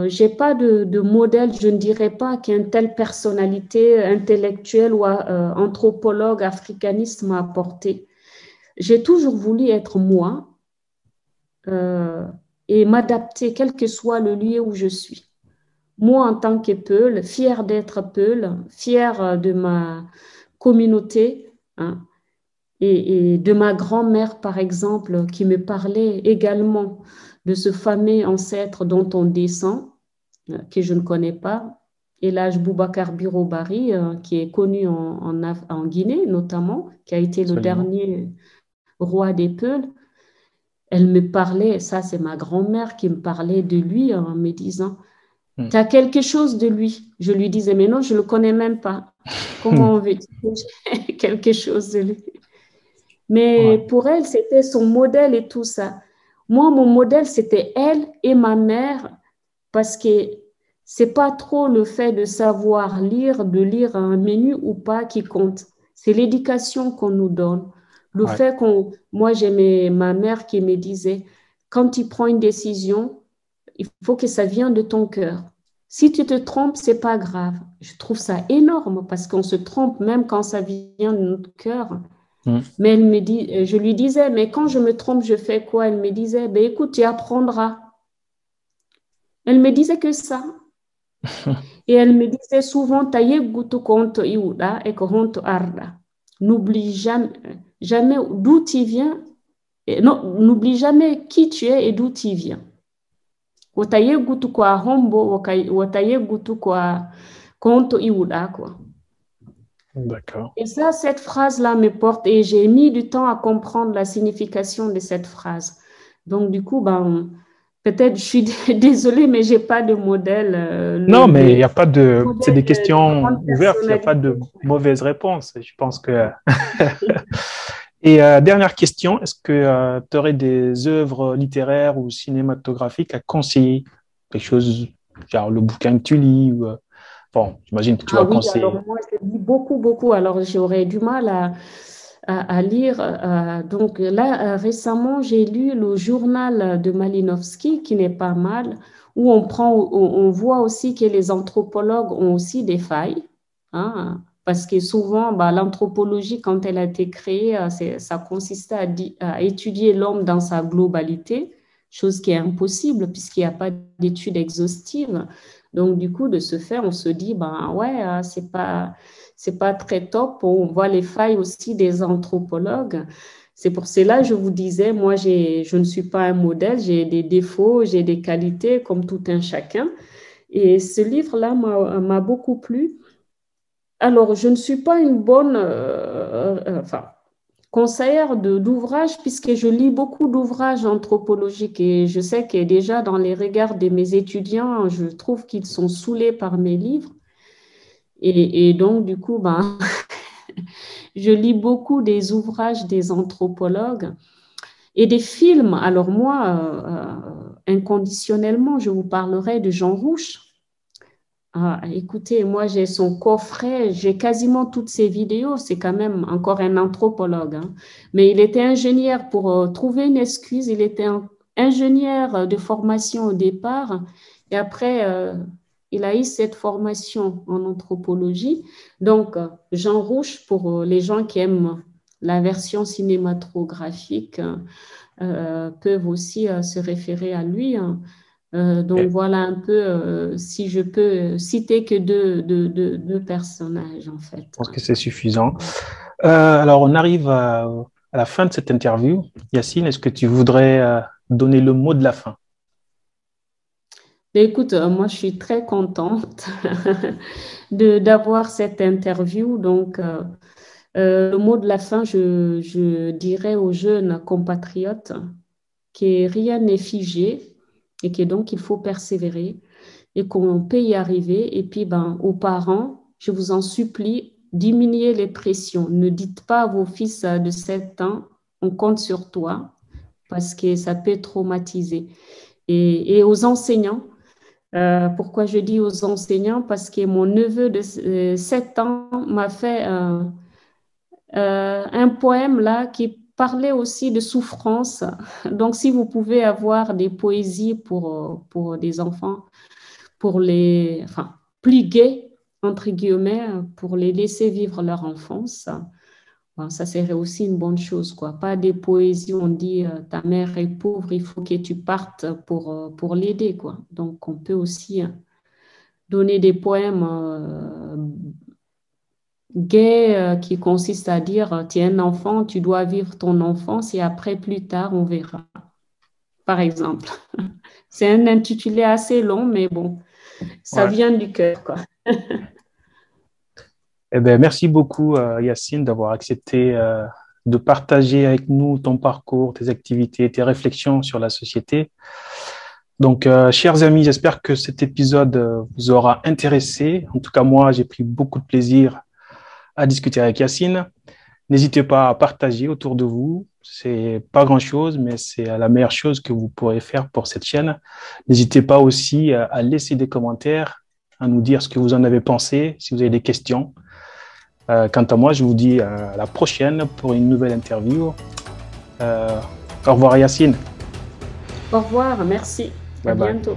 Speaker 2: J'ai pas de modèle, je ne dirais pas qu'une telle personnalité intellectuelle ou anthropologue africaniste m'a apporté. J'ai toujours voulu être moi euh, et m'adapter, quel que soit le lieu où je suis. moi en tant que Peul, fière d'être Peul, fière de ma communauté, hein, et de ma grand-mère, par exemple, qui me parlait également de ce fameux ancêtre dont on descend, que je ne connais pas, et l'âge Boubacar Biro-Bari, qui est connu en Guinée notamment, qui a été le
Speaker 1: Absolument.
Speaker 2: dernier roi des Peuls. Elle me parlait, ça c'est ma grand-mère qui me parlait de lui en me disant,
Speaker 1: Hmm.
Speaker 2: tu as quelque chose de lui. Je lui disais, mais non, je ne le connais même pas. Comment veux-tu que j'ai quelque chose de lui? Mais
Speaker 1: Ouais,
Speaker 2: pour elle, c'était son modèle et tout ça. Moi, mon modèle, c'était elle et ma mère, parce que c'est pas trop le fait de savoir lire, de lire un menu ou pas qui compte. C'est l'éducation qu'on nous donne. Le
Speaker 1: ouais,
Speaker 2: fait qu'on, moi, j'aimais ma mère qui me disait, quand tu prends une décision, il faut que ça vienne de ton cœur. Si tu te trompes, c'est pas grave. Je trouve ça énorme parce qu'on se trompe même quand ça vient de notre cœur.
Speaker 1: hmm.
Speaker 2: Mais elle me dit, je lui disais, mais quand je me trompe, je fais quoi? Elle me disait, ben écoute, tu apprendras. Elle me disait que ça. Et elle me disait souvent, taye gutu konto iuda et honto arda. N'oublie jamais, jamais d'où tu viens. Non, n'oublie jamais qui tu es et d'où tu viens. Wotaye gutu kwa hombo, wotaye gutu kwa konto iuda, quoi.
Speaker 1: D'accord.
Speaker 2: Et ça, cette phrase-là me porte et j'ai mis du temps à comprendre la signification de cette phrase. Donc, du coup, ben, peut-être je suis désolée, mais j'ai pas de modèle,
Speaker 1: Non, mais il n'y a pas de... C'est
Speaker 2: modèle
Speaker 1: des
Speaker 2: de
Speaker 1: questions
Speaker 2: grande
Speaker 1: ouvertes, il n'y a pas
Speaker 2: personnalité.
Speaker 1: de mauvaises réponses. Je pense que... Et dernière question, est-ce que tu aurais des œuvres littéraires ou cinématographiques à conseiller? Quelque chose, genre le bouquin que tu lis ou, bon, j'imagine que tu
Speaker 2: Ah
Speaker 1: vas
Speaker 2: oui, alors
Speaker 1: conseiller.
Speaker 2: moi, je lis beaucoup, beaucoup. Alors, j'aurais du mal à lire. Donc là, récemment, j'ai lu le journal de Malinowski, qui n'est pas mal, où on voit aussi que les anthropologues ont aussi des failles, hein, parce que souvent, bah, l'anthropologie, quand elle a été créée, ça consistait à étudier l'homme dans sa globalité, chose qui est impossible puisqu'il n'y a pas d'études exhaustives. Donc, du coup, de ce fait, on se dit, ben ouais, c'est pas très top. On voit les failles aussi des anthropologues. C'est pour cela que je vous disais, moi, je ne suis pas un modèle, j'ai des défauts, j'ai des qualités comme tout un chacun. Et ce livre-là m'a beaucoup plu. Alors, je ne suis pas une bonne enfin, conseillère d'ouvrages puisque je lis beaucoup d'ouvrages anthropologiques et je sais que déjà dans les regards de mes étudiants, je trouve qu'ils sont saoulés par mes livres. Et donc, du coup, ben, je lis beaucoup des ouvrages des anthropologues et des films. Alors moi, inconditionnellement, je vous parlerai de Jean Rouch. Ah, écoutez, moi j'ai son coffret, j'ai quasiment toutes ses vidéos. C'est quand même encore un anthropologue, hein. Mais il était ingénieur pour trouver une excuse. Il était ingénieur de formation au départ et après il a eu cette formation en anthropologie. Donc Jean Rouch pour les gens qui aiment la version cinématographique peuvent aussi se référer à lui, hein. Donc
Speaker 1: Ok.
Speaker 2: voilà un peu si je peux citer que deux personnages en
Speaker 1: Je
Speaker 2: fait.
Speaker 1: pense que c'est suffisant. Alors, on arrive à la fin de cette interview. Yacine, est-ce que tu voudrais donner le mot de la fin?
Speaker 2: Mais écoute, moi je suis très contente d'avoir cette interview. Donc le mot de la fin, je dirais aux jeunes compatriotes que rien n'est figé et que donc il faut persévérer et qu'on peut y arriver. Et puis, ben, aux parents, je vous en supplie, diminuez les pressions. Ne dites pas à vos fils de 7 ans, on compte sur toi, parce que ça peut traumatiser. Et aux enseignants, pourquoi je dis aux enseignants? Parce que mon neveu de 7 ans m'a fait un poème là qui parlait aussi de souffrance. Donc, si vous pouvez avoir des poésies pour des enfants, pour les, enfin, plus gays, entre guillemets, pour les laisser vivre leur enfance. Bon, ça serait aussi une bonne chose, quoi. Pas des poésies, on dit ta mère est pauvre, il faut que tu partes pour l'aider, quoi. Donc, on peut aussi donner des poèmes gays qui consistent à dire, tu es un enfant, tu dois vivre ton enfance et après, plus tard, on verra, par exemple. C'est un intitulé assez long, mais bon, ça
Speaker 1: Ouais.
Speaker 2: vient du cœur, quoi.
Speaker 1: Eh ben, merci beaucoup, Yacine, d'avoir accepté de partager avec nous ton parcours, tes activités, tes réflexions sur la société. Donc, chers amis, j'espère que cet épisode vous aura intéressé. En tout cas, moi, j'ai pris beaucoup de plaisir à discuter avec Yacine. N'hésitez pas à partager autour de vous. C'est pas grand-chose, mais c'est la meilleure chose que vous pourrez faire pour cette chaîne. N'hésitez pas aussi à laisser des commentaires, à nous dire ce que vous en avez pensé, si vous avez des questions. Quant à moi, je vous dis à la prochaine pour une nouvelle interview. Au revoir Yacine.
Speaker 2: Au revoir, merci. À
Speaker 1: Bye bye.
Speaker 2: bientôt.